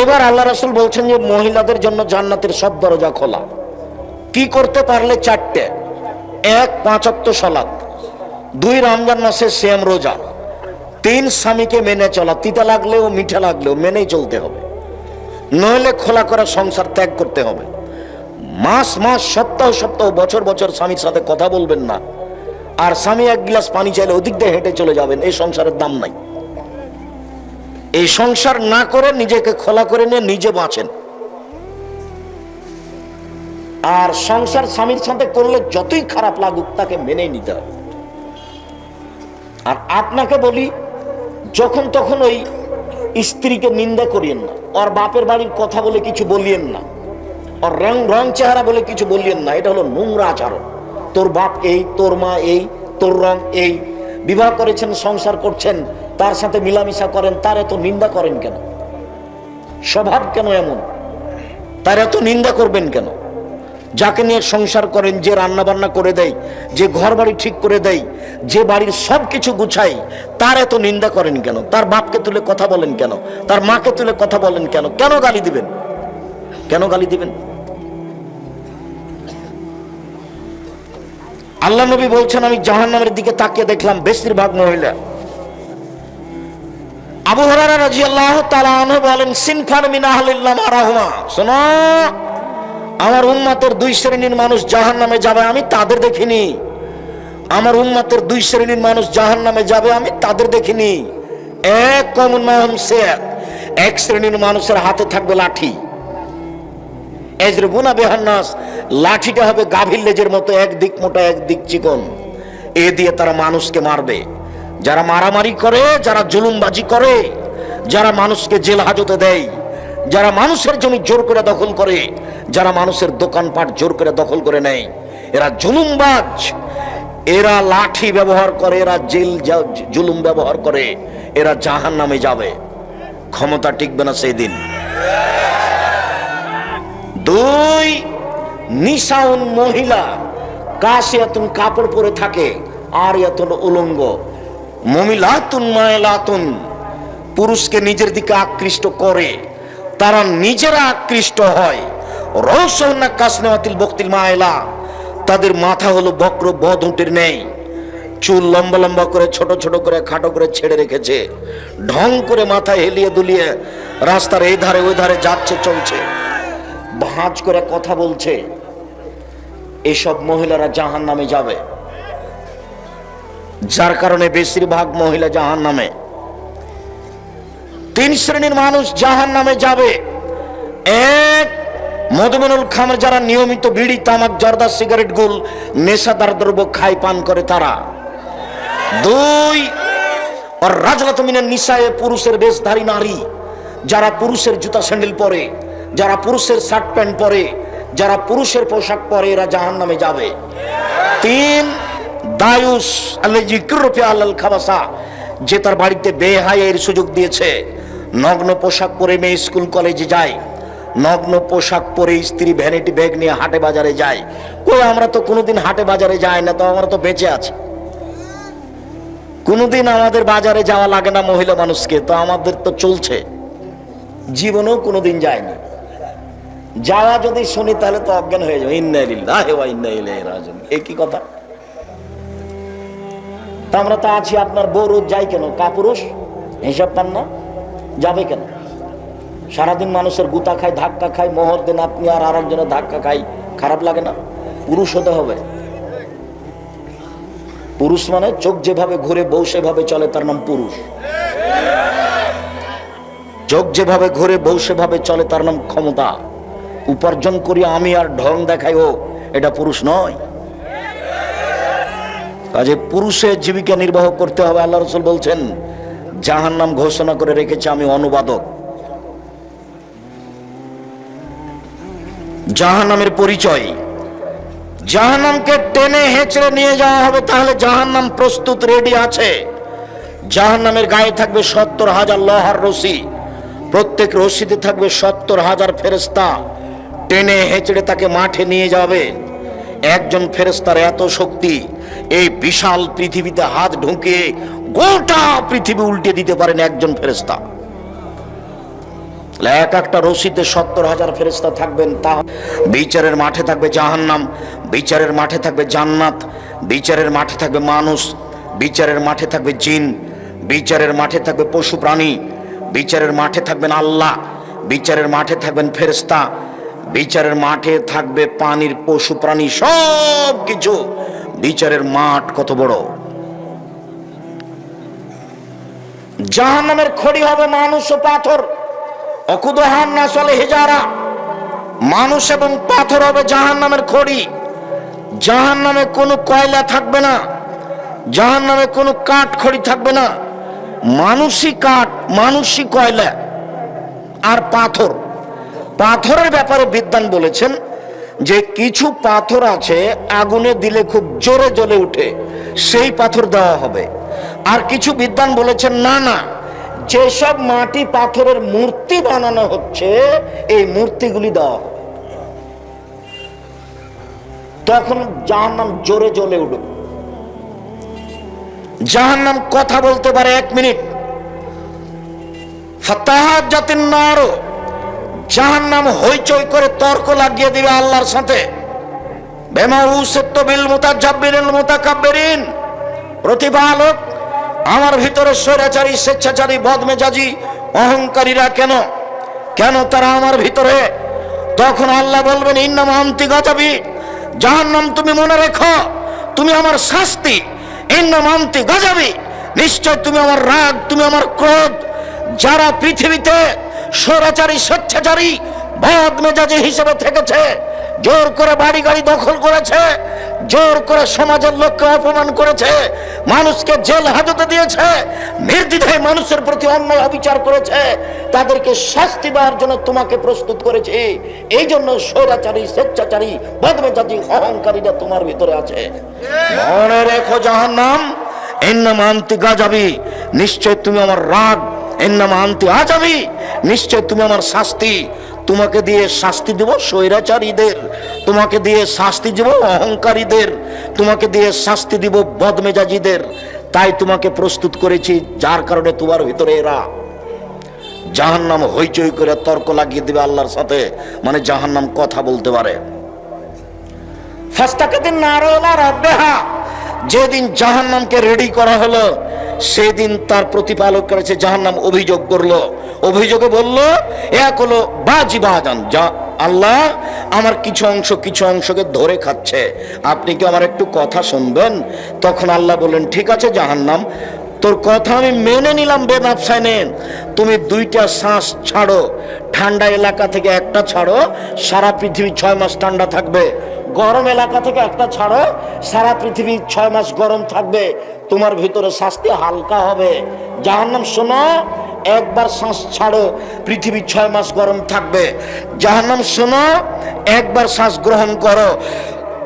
এবার আল্লাহ রাসূল বলছেন যে মহিলাদের জন্য জান্নাতের সব দরজা খোলা। কি করতে পারলে? 4টে। 1, 5 ওয়াক্ত সালাত। 2, রমজান মাসে সিয়াম রোজা। 3, স্বামীকে মেনে চলা, তিতা লাগলেও মিঠা লাগলেও মেনেই চলতে হবে, নইলে খোলা করা সংসার ত্যাগ করতে হবে। মাস মাস, সপ্তাহ সপ্তাহ, বছর বছর স্বামীর সাথে কথা বলবেন না, আর স্বামী 1 গ্লাস পানি চাইলে ওদিক দিয়ে হেঁটে চলে যাবেন। এই সংসারের দাম নাই। এই সংসার না করে নিজেকে খোলা করে নিয়ে নিজে বাঁচেন। আর সংসার স্বামীর সাথে করলে যতই খারাপ লাগুক তাকে মেনেই নিতে হবে। আর আপনাকে বলি, যখন তখন ওই স্ত্রীকে নিন্দা করিয়েন না, ওর বাপের বাড়ির কথা বলে কিছু বলিয়েন না, ওর রং চেহারা বলে কিছু বলিয়েন না। এটা হলো নোংরা আচরণ। তোর বাপ এই, তোর মা এই, তোর রং এই। বিবাহ করেছেন, সংসার করছেন, তার সাথে মিলামিশা করেন, তার এত নিন্দা করেন কেন? স্বভাব কেন এমন? তার এত নিন্দা করবেন কেন? যাকে নিয়ে সংসার করেন, যে রান্না বান্না করে দেয়, যে ঘর বাড়ি ঠিক করে দেয়, যে বাড়ির সব কিছু গুছাই, তার এত নিন্দা করেন কেন? তার বাপকে তুলে কথা বলেন কেন? তার মাকে তুলে কথা বলেন কেন? কেন গালি দিবেন? কেন গালি দিবেন? আল্লাহ নবী বলছেন, আমি জাহান্নামের দিকে তাকিয়ে দেখলাম বেশিরভাগ মহিলা। আবু হুরায়রা রাদিয়াল্লাহু তাআলা আনহু বলেন, সিনফান মিন আহলিল নামারাহুমা, শোনো, আমার উম্মতের 2 শ্রেণীর মানুষ জাহান্নামে যাবে, আমি তাদের দেখিনি। আমার উম্মতের 2 শ্রেণীর মানুষ জাহান্নামে যাবে, আমি তাদের দেখিনি। এক শ্রেণীর মানুষের হাতে থাকবে লাঠি, এজরুনা বিহান নাস, লাঠিটা হবে গাভীর লেজের মতো, একদিক মোটা একদিক চিকন। এ দিয়ে তারা মানুষকে মারবে। যারা মারামারি করে, যারা জুলুমবাজি করে, যারা মানুষকে জেল হাজতে দেয়, যারা মানুষের জমি জোর করে দখল করে, যারা মানুষের দোকানপাট জোর করে দখল করে নেয়, এরা জুলুমবাজ। এরা লাঠি ব্যবহার করে, এরা জেল জুলুম ব্যবহার করে, এরা জাহান্নামে যাবে। ক্ষমতা টিকবে না সেই দিন। দুই, নিসাউন মহিলা, কাসিয়াতুন কাপড় পরে থাকে, আর ইয়াতুন উলঙ্গ, মমিলাতুন মায়লাতুন পুরুষকে নিজের দিকে আকৃষ্ট করে, তারা নিজেরা আকৃষ্ট হয়। রৌসুন্না কাসনাতিল বক্তিল মায়লা, তাদের মাথা হলো বক্র বদউটের নেই, চুল লম্বা লম্বা করে ছোট ছোট করে খাটো করে ছেড়ে রেখেছে, ঢং করে মাথা হেলিয়ে দুলিয়ে রাস্তার এই ধারে ওই ধারে যাচ্ছে চলছে, ভাঁজ করে কথা বলছে। এসব মহিলারা জাহান্নামে যাবে। যার কারণে বেশিরভাগ মহিলা জাহান্নামে। তিন শ্রেণীর মানুষ জাহান্নামে যাবে। এক, মদমিনুল খামর, যারা নিয়মিত বিড়ি তামাক জর্দা সিগারেট গুল নেশাদার দ্রব্য খায় পান করে তারা। দুই, আর রাজলাতু মিনান নিসায়ে, পুরুষের বেশধারী নারী, যারা পুরুষের জুতা স্যান্ডেল পরে, যারা পুরুষের শার্ট প্যান্ট পরে, যারা পুরুষের পোশাক পরে, এরা জাহান্নামে যাবে। তিন, দায়ুস আল্লাযী কুরফি আলাল খাবাসা, যে তার বাড়িতে বেহায়ার সুযোগ দিয়েছে, নগ্ন পোশাক পরে মেয়ে স্কুল কলেজে যায়, নগ্ন পোশাক পরে স্ত্রী ভ্যানিটি ব্যাগ নিয়ে হাটে বাজারে যায়। কই, আমরা তো কোনোদিন হাটে বাজারে যাই না, তো আমরা তো বেঁচে আছি। কোনোদিন আমাদের বাজারে যাওয়া লাগে না মহিলা মানুষকে, তো আমাদের তো চলছে, জীবনেও কোনোদিন যায়নি। যাওয়া যদি শুনি তাহলে তো অজ্ঞান হয়ে যাবে। ইন্না লিল্লাহি ওয়া ইন্না ইলাইহি রাজিউন, এ কি কথা? তা আমরা তো আছি, আপনার বউ রোজ যাই কেন? কাপুরুষ হিসাব পান না, যাবে কেন? সারাদিন মানুষের গুতা খায়, ধাক্কা খায়, মোহর দেন আপনি আর আরেকজনের ধাক্কা খাই, খারাপ লাগে না? পুরুষ হতে হবে। পুরুষ মানে চোখ যেভাবে ঘুরে বউ সেভাবে চলে, তার নাম পুরুষ। চোখ যেভাবে ঘুরে বউ সেভাবে চলে, তার নাম ক্ষমতা। উপার্জন করি আমি আর ঢং দেখাই ও, এটা পুরুষ নয়। কাজে পুরুষের জীবিকা নির্বাহ করতে হবে। আল্লাহ রাসূল বলছেন, জাহান্নাম ঘোষণা করে রেখেছে আমি অনুবাদক। জাহান্নামের পরিচয়, জাহান্নামকে টেনে হেঁচড়ে নিয়ে যাওয়া হবে, তাহলে জাহান্নাম প্রস্তুত রেডি আছে। জাহান্নামের গায়ে থাকবে 70,000 লোহার রশি, প্রত্যেক রশিতে থাকবে 70,000 ফেরেশতা, টেনে হেঁচড়ে তাকে মাঠে নিয়ে যাবে। একজন ফেরেশতার এত শক্তি, এই বিশাল পৃথিবীতে হাত ঢুকিয়ে গোটা পৃথিবী উল্টে দিতে পারেন একজন ফেরেশতা। এক একটা রশিতে 70,000 ফেরেশতা থাকবেন। তা বিচারের মাঠে থাকবে জাহান্নাম, বিচারের মাঠে থাকবে জান্নাত, বিচারের মাঠে থাকবে মানুষ, বিচারের মাঠে থাকবে জিন, বিচারের মাঠে থাকবে পশু প্রাণী, বিচারের মাঠে থাকবেন আল্লাহ, বিচারের মাঠে থাকবেন ফেরেশতা, বিচারের মাঠে থাকবে পানির পশু প্রাণী, সব কিছু। বিচারের মাঠ কত বড়! জাহান্নামের খড়ি হবে মানুষ ও পাথর। অকুদহান না চলে হিজারা, মানুষ এবং পাথর হবে জাহান্নামের খড়ি। জাহান্নামে কোনো কয়লা থাকবে না, জাহান্নামে কোনো কাঠ খড়ি থাকবে না, মানুষই কাঠ, মানুষই কয়লা আর পাথর। পাথরের ব্যাপারে বিদ্বান বলেছেন যে কিছু পাথর আছে আগুনে দিলে খুব জোরে জ্বলে উঠে, সেই পাথর দেওয়া হবে। আর কিছু বিদ্বান বলেছেন না না, যেসব মাটি পাথরের মূর্তি বানানো হচ্ছে এই মূর্তিগুলি দেওয়া হবে, তখন জাহান্নাম জোরে জ্বলে উঠবে। জাহান্নাম কথা বলতে পারে 1 মিনিট। ফাতাহাজ্জাতিন নার, জাহান্নাম হইচই করে তর্ক লাগিয়ে দিবে আল্লাহর সাথে। বিমা উসিত বিল মুতাজাব্বিরিল মুতাকাব্বিরিন, প্রতিপালক আমার ভিতরে স্বৈরাচারী, স্বেচ্ছাচারী, বদমেজাজি, অহংকারীরা কেন কেন তারা আমার ভিতরে? তখন আল্লাহ বলবেন, ইন্নামা আনতি গাযাবি, জাহান্নাম তুমি মনে রেখো তুমি আমার শাস্তি। ইন্নামা আনতি গাযাবি, নিশ্চয় তুমি আমার রাগ, তুমি আমার ক্রোধ। যারা পৃথিবীতে স্বৈরাচারী, স্বেচ্ছাচারী, বদমেজাজি হিসেবে থেকেছে, জোর করে বাড়ি গাড়ি দখল করেছে, জোর করে সমাজের লোককে অপমান করেছে, মানুষকে জেল হাজতে দিয়েছে, নির্দ্বিধায় মানুষের প্রতি অন্যায় অবিচার করেছে, তাদেরকে শাস্তি দেওয়ার জন্য তোমাকে প্রস্তুত করেছে। এই জন্য স্বৈরাচারী, স্বেচ্ছাচারী, বদমেজাজি, অহংকারীরা তোমার ভিতরে আছে। মনে রেখো জাহান্নাম ইন্নামা আনতি গাজাবি, নিশ্চয় তুমি আমার রাগ, ইন্নামা আনতি আজাবি, নিশ্চয় তুমি আমার শাস্তি। তোমাকে দিয়ে শাস্তি দেব স্বৈরাচারীদের, তোমাকে দিয়ে শাস্তি দেব অহংকারীদের, তোমাকে দিয়ে শাস্তি দিব বদমেজাজিদের। তাই তোমাকে প্রস্তুত করেছি, যার কারণে তোমার ভিতরে এরা জাহান্নাম হইচই করে তর্ক লাগিয়ে দিবে আল্লাহর সাথে, মানে জাহান্নাম কথা বলতে পারে। ফাস্তাকাতিন নারু ইলা রাব্বিহা, যেদিন জাহান্নামকে রেডি করা হলো সেদিন তার প্রতিপালক করেছে জাহান্নাম অভিযোগ করলো, অভিযোগে বলল এক হলো বাজিবাজান, যা আল্লাহ আমার কিছু অংশকে ধরে খাচ্ছে, আপনি কি আমার একটু কথা শুনবেন? তখন আল্লাহ বললেন ঠিক আছে জাহান্নাম, তোর কথা আমি মেনে নিলাম বেনাফসাইন, তুমি 2টা শ্বাস ছাড়ো, ঠান্ডা এলাকা থেকে একটা ছাড়ো, সারা পৃথিবী 6 মাস ঠান্ডা থাকবে। গরম এলাকা থেকে একটা ছাড়ো, সারা পৃথিবী 6 মাস গরম থাকবে, তোমার ভিতরে শাস্তি হালকা হবে। জাহান্নাম শোনো, একবার শ্বাস ছাড়ো, পৃথিবী 6 মাস গরম থাকবে। জাহান্নাম শোনো, একবার শ্বাস গ্রহণ করো,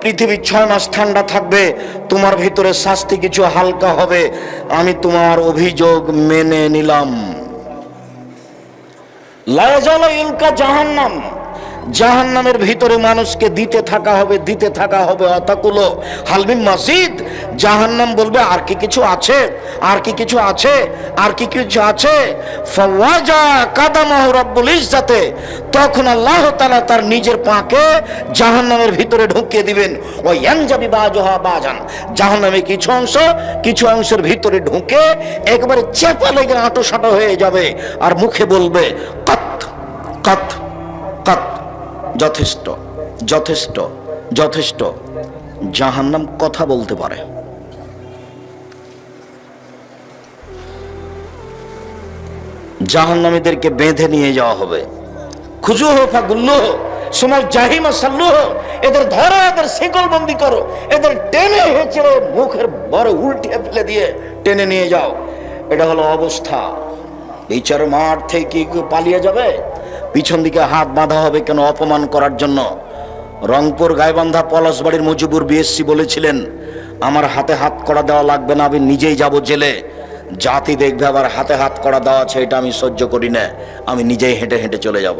পৃথিবী 6 মাস ঠান্ডা থাকবে, তোমার ভিতরে শাস্তি কিছু হালকা হবে। আমি তোমার অভিযোগ মেনে নিলাম। লা ইয়াজালু ইলকা জাহান্নাম, জাহান্নামের ভিতরে মানুষকে দিতে থাকা হবে অতাকুলো হালমিন মাসিদ। জাহান্নাম বলবে আর কি কিছু আছে, আর কি কিছু আছে, আর কি কিছু আছে। ফাওয়াজা কাদামাহু রাব্বুল ইজ্জাতে, তখন আল্লাহ তাআলা তার নিজের পাকে জাহান্নামের ভিতরে ঢুকিয়ে দিবেন। ও ইয়ানজাবি বাজুহা বাজান, জাহান্নামে কিছু অংশের ভিতরে ঢুকে একবারে চেপা লেগে আঁটো হয়ে যাবে, আর মুখে বলবে কাত কাত কাত, যথেষ্ট যথেষ্ট যথেষ্ট। জাহান্নাম কথা বলতে পারে। জাহান্নামীদেরকে বেঁধে নিয়ে যাওয়া হবে, খুজুহু ফাগুল্লুহু সুমাল জাহিমা সাল্লুহু, এদের ধরো, এদের শিকল বন্দি করো, এদের টেনে হেঁচড়ে মুখের বড় উল্টিয়ে ফেলে দিয়ে টেনে নিয়ে যাও। এটা হলো অবস্থা। বিচার মাঠ থেকে কি কেউ পালিয়ে যাবে? পিছন দিকে হাত বাঁধা হবে কেন? অপমান করার জন্য। রংপুর গাইবান্ধা পলাশবাড়ির মুজিবুর বিএসসি বলেছিলেন আমার হাতে হাত করা দেওয়া লাগবে না, আমি নিজেই যাব জেলে। জাতি দেখবে আবার হাতে হাত করা দেওয়া আছে, এটা আমি সহ্য করি না, আমি নিজেই হেঁটে হেঁটে চলে যাব।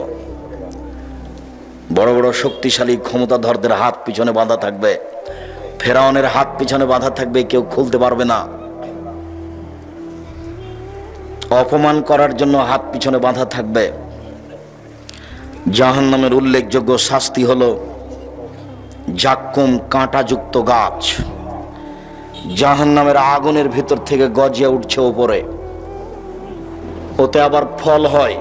বড় বড় শক্তিশালী ক্ষমতাধরদের হাত পিছনে বাঁধা থাকবে, ফেরাউনের হাত পিছনে বাঁধা থাকবে, কেউ খুলতে পারবে না। অপমান করার জন্য হাত পিছনে বাঁধা থাকবে। জাহান্নামের উল্লেখযোগ্য শাস্তি হলো জাক্কুম, কাঁটাযুক্ত গাছ। জাহান্নামের আগুনের ভিতর থেকে গজিয়ে উঠছে ওপরে, ওতে আবার ফল হয়।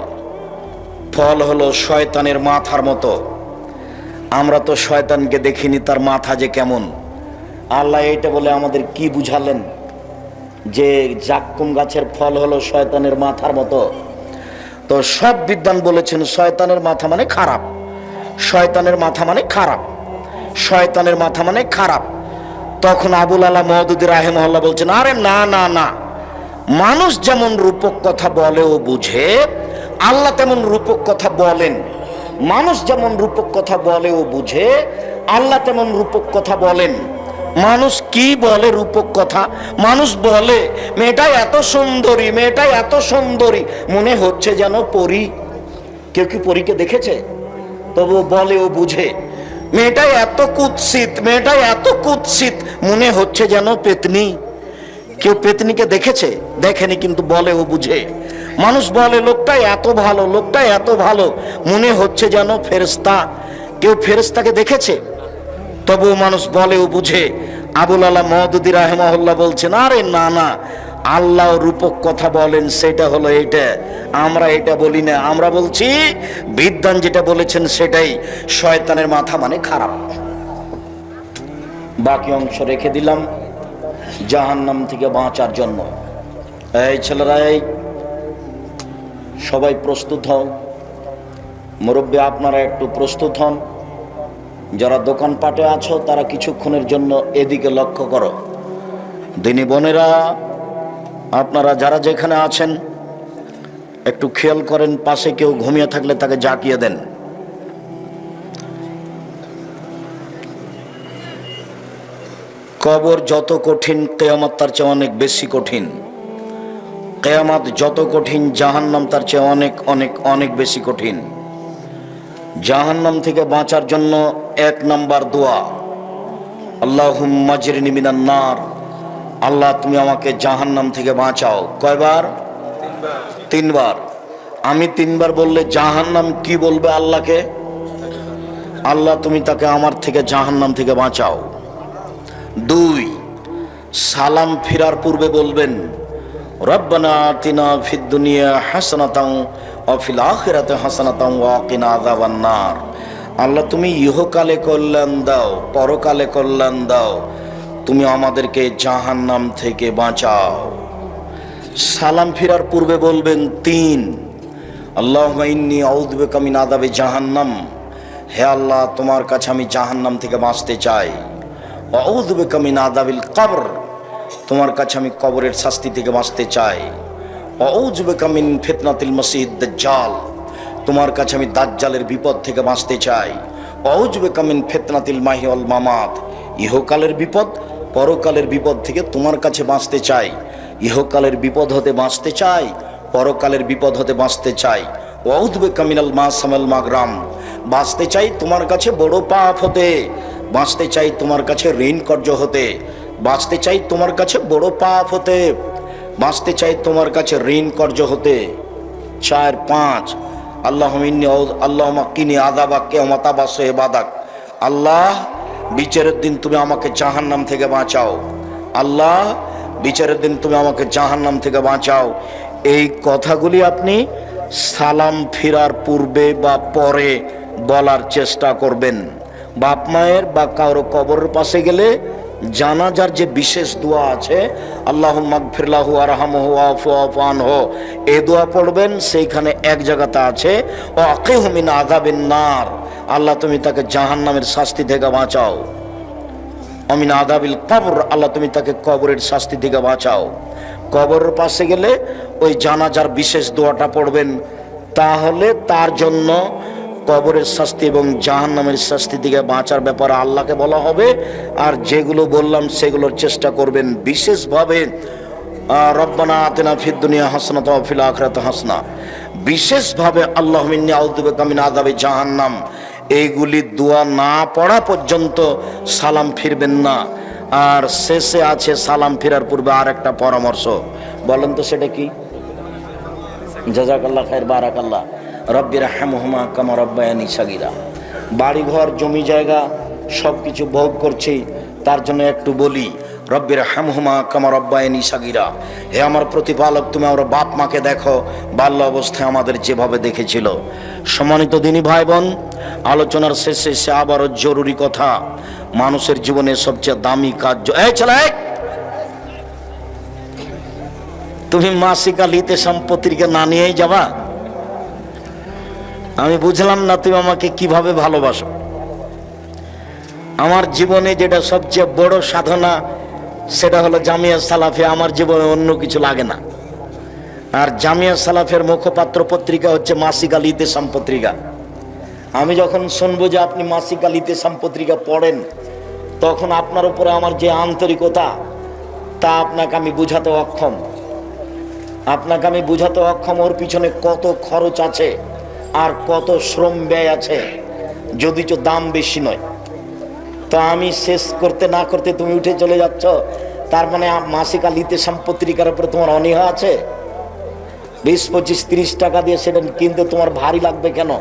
ফল হলো শয়তানের মাথার মতো। আমরা তো শয়তানকে দেখিনি, তার মাথা যে কেমন। আল্লাহ এইটা বলে আমাদের কি বুঝালেন যে জাক্কুম গাছের ফল হলো শয়তানের মাথার মতো। তো সব বিদ্বান বলেছেন শয়তানের মাথা মানে খারাপ, শয়তানের মাথা মানে খারাপ, শয়তানের মাথা মানে খারাপ। তখন আবুল আলা মওদুদী রাহিমাহুল্লাহ বলছেন আরে না না না, মানুষ যেমন রূপক কথা বলে ও বুঝে, আল্লাহ তেমন রূপক কথা বলেন। মানুষ যেমন রূপক কথা বলে ও বুঝে, আল্লাহ তেমন রূপক কথা বলেন। মানুষ কি বলে রূপক কথা? মানুষ বলে মেয়েটা এত সুন্দরী, মেয়েটা এত সুন্দরী, মনে হচ্ছে যেন পরী। কেউ কি পরীকে দেখেছে? তবু বলে ও বুঝে মেয়েটা এত কুৎসিত, মেয়েটা এত কুৎসিত, মনে হচ্ছে যেন পেতনি। কেউ পেতনিকে দেখেছে? দেখেনি, কিন্তু বলে ও বুঝে। মানুষ বলে লোকটা এত ভালো, লোকটা এত ভালো, মনে হচ্ছে যেন ফেরেশতা। কেউ ফেরেশতাকে দেখেছে? তবু মানুষ বলে ও বুঝে। আবুল আলা মওদুদী রাহিমাহুল্লাহ বলছেন আরে না না, আল্লাহ রূপক কথা বলেন, সেটা হলো এইটা, আমরা এটা বলি না। আমরা বলছি বিদ্বান যেটা বলেছেন সেটাই, শয়তানের মাথা মানে খারাপ। বাকি অংশ রেখে দিলাম জাহান্নাম থেকে বাঁচার জন্য। এই ছেলেরা, এই সবাই প্রস্তুত হও, মুরব্বী আপনারা একটু প্রস্তুত হন। যারা দোকানপাটে আছো তারা কিছুক্ষণের জন্য এদিকে লক্ষ্য করো। দিনী বোনেরা, আপনারা যারা যেখানে আছেন একটু খেয়াল করেন, পাশে কেউ ঘুমিয়ে থাকলে তাকে জাগিয়ে দেন। কবর যত কঠিন, কিয়ামত তার চেয়ে অনেক বেশি কঠিন। কিয়ামত যত কঠিন, জাহান্নাম তার চেয়ে অনেক অনেক অনেক বেশি কঠিন। জাহান্নাম থেকে বাঁচার জন্য 1 নাম্বার দোয়া, আল্লাহুম্মা আজরিনি মিনান নার। আল্লাহ তুমি আমাকে জাহান্নাম থেকে বাঁচাও। কয়বার? 3 বার। আমি 3 বার বললে জাহান্নাম কি বলবে আল্লাহকে? আল্লাহ তুমি তাকে আমার থেকে জাহান্নাম থেকে বাঁচাও। 2, সালাম ফিরার পূর্বে বলবেন, রব্বানা আতিনা ফিদ দুনিয়া হাসানাতাও ওয়া ফিল আখিরাতি হাসানাতাও ওয়া কিনা আযাবান নার। আল্লাহ তুমি ইহকালে কল্যাণ দাও, পরকালে কল্যাণ দাও, তুমি আমাদেরকে জাহান্নাম থেকে বাঁচাও। সালাম ফিরার পূর্বে বলবেন 3, আল্লাহুম্মা ইন্নী আউযু বিকা মিন আযাবি জাহান্নাম। হে আল্লাহ, তোমার কাছে আমি জাহান্নাম থেকে বাঁচতে চাই। ওয়া আউযু বিকা মিন আযাবিল কবর, তোমার কাছে আমি কবরের শাস্তি থেকে বাঁচতে চাই। ওয়া আউযু বিকা মিন ফিতনাতিল মাসিহিদ দাজ্জাল, তোমার কাছে আমি দাজ্জালের বিপদ থেকে বাঁচতে চাই। ওয়া আউযু বিকা মিন ফিতনাতিল মাহি ওয়াল মামাত, ইহকালের বিপদ পরকালের বিপদ থেকে তোমার কাছে বাঁচতে চাই। ইহকালের বিপদ হতে বাঁচতে চাই, পরকালের বিপদ হতে বাঁচতে চাই। ওয়া আউযু বিকা মিনাল মাসামাল মাগরাম, বাঁচতে চাই তোমার কাছে বড় পাপ হতে, বাঁচতে চাই তোমার কাছে ঋণ কর্য হতে, বাঁচতে চাই তোমার কাছে বড় পাপ হতে, বাঁচতে চাই তোমার কাছে ঋণ কর্য হতে। 4, 5, আল্লাহুম্মা কিনি আযাবাক কিয়ামাত আবাস ইবাদাক। আল্লাহ বিচারের দিন তুমি আমাকে জাহান্নাম থেকে বাঁচাও। আল্লাহ বিচারের দিন তুমি আমাকে জাহান্নাম থেকে বাঁচাও। এই কথাগুলি আপনি সালাম ফিরার পূর্বে বা পরে বলার চেষ্টা করবেন। বাপ মায়ের বা কারো কবরের পাশে গেলে জানাজার যে বিশেষ দোয়া আছে, আল্লাহুম্মা গফির লাহু ওয়ারহামহু ওয়াফু আনহু, এই দোয়া পড়বেন। সেইখানে এক জায়গাতে আছে ওয়া আকিহু মিন আযাবিন নার, আল্লাহ তুমি তাকে জাহান্নামের শাস্তি থেকে বাঁচাও। আমিন আযাবিল কবর, আল্লাহ তুমি তাকে কবরের শাস্তি থেকে বাঁচাও। কবরের পাশে গেলে ওই জানাজার বিশেষ দোয়াটা পড়বেন, তাহলে তার জন্য কবরের শাস্তি এবং জাহান্নামের শাস্তি থেকে বাঁচার ব্যাপারে আল্লাহকে বলা হবে। আর যেগুলো বললাম সেগুলোর চেষ্টা করবেন বিশেষভাবে, রব্বানা আতিনা ফিদ দুনিয়া হাসানাতাও ওয়া ফিল আখিরাতি হাসানা, বিশেষভাবে আল্লাহুম্মা ইন্নী আউযু বিকা মিন আযাবি জাহান্নাম, এইগুলি দোয়া না পড়া পর্যন্ত সালাম ফিরবেন না। আর শেষে আছে সালাম ফেরার পূর্বে আর একটা পরামর্শ, বলেন তো সেটা কি? জাযাকাল্লাহ খায়র, বারাকাল্লাহ। রব্বিরহামহুমা কামা রাব্বায়ানি সাগীরা। বাড়িঘর জমি জায়গা সব কিছু ভোগ করছি, তার জন্য একটু বলি, রব্বিরহামহুমা কামা রাব্বায়ানি সাগীরা। হে আমার প্রতিপালক, তুমি আমার বাপ মাকে দেখো বাল্য অবস্থায় আমাদের যেভাবে দেখেছিল। সম্মানিত দিনী ভাই বোন, আলোচনার শেষে সে আবারও জরুরি কথা, মানুষের জীবনে সবচেয়ে দামি কাজ। এই ছেলে, তুমি মাসিক আলিতে সম্পত্তিকে না নিয়েই যাবা? আমি বুঝলাম না তুমি আমাকে কিভাবে ভালোবাসো। আমার জীবনে যেটা সবচেয়ে বড় সাধনা সেটা হলো জামিয়া সালাফিয়া। আমার জীবনে অন্য কিছু লাগে না। আর জামিয়া সালাফের মুখপাত্র পত্রিকা হচ্ছে মাসিক আলিতে সম্পত্রিকা। আমি যখন শুনবো যে আপনি মাসিক আলিতে সম্পত্রিকা পড়েন, তখন আপনার উপরে আমার যে আন্তরিকতা তা আপনাকে আমি বুঝাতে অক্ষম। আপনাকে আমি বুঝাতে অক্ষম ওর পিছনে কত খরচ আছে আর কত শ্রম ব্যয় আছে, যদিচ দাম বেশি নয়। তো আমি শেষ করতে না করতে তুমি উঠে চলে যাচ্ছ, তার মানে মাসিক আলিতে সম্পত্রিকার উপরে তোমার অনীহা আছে। 20, 25, 30 টাকা দিয়ে সেটা কিনতে তোমার ভারী লাগবে কেন?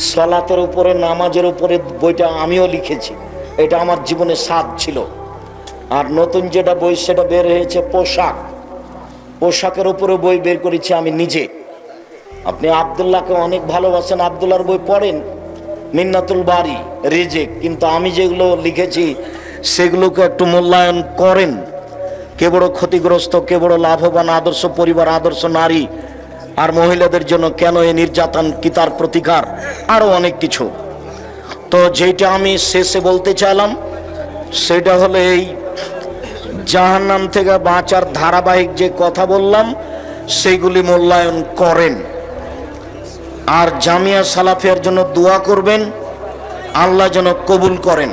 সালাতের উপরে, নামাজের উপরে বইটা আমিও লিখেছি, এটা আমার জীবনে স্বাদ ছিল। আর নতুন যেটা বই সেটা বের হয়েছে পোশাকের উপরে বই বের করেছি আমি নিজে। আপনি আব্দুল্লাহকে অনেক ভালোবাসেন, আব্দুল্লাহর বই পড়েন, মিন্নাতুল বারি, রিজিক, কিন্তু আমি যেগুলো লিখেছি সেগুলোকে একটু মূল্যায়ন করেন। কে বড় ক্ষতিগ্রস্ত, কে বড় লাভবান, আদর্শ পরিবার, আদর্শ নারী, আর মহিলাদের জন্য কেন এই নির্যাতন, কি তার প্রতিকার, আরো অনেক কিছু। তো যেটা আমি শেষে বলতে চাইলাম সেটা হলো এই জাহান্নাম থেকে বাঁচার ধারাবাহিক যে কথা বললাম সেইগুলি মূল্যায়ন করেন, আর জামিয়া সালাফিয়ার জন্য দোয়া করবেন, আল্লাহ যেন কবুল করেন।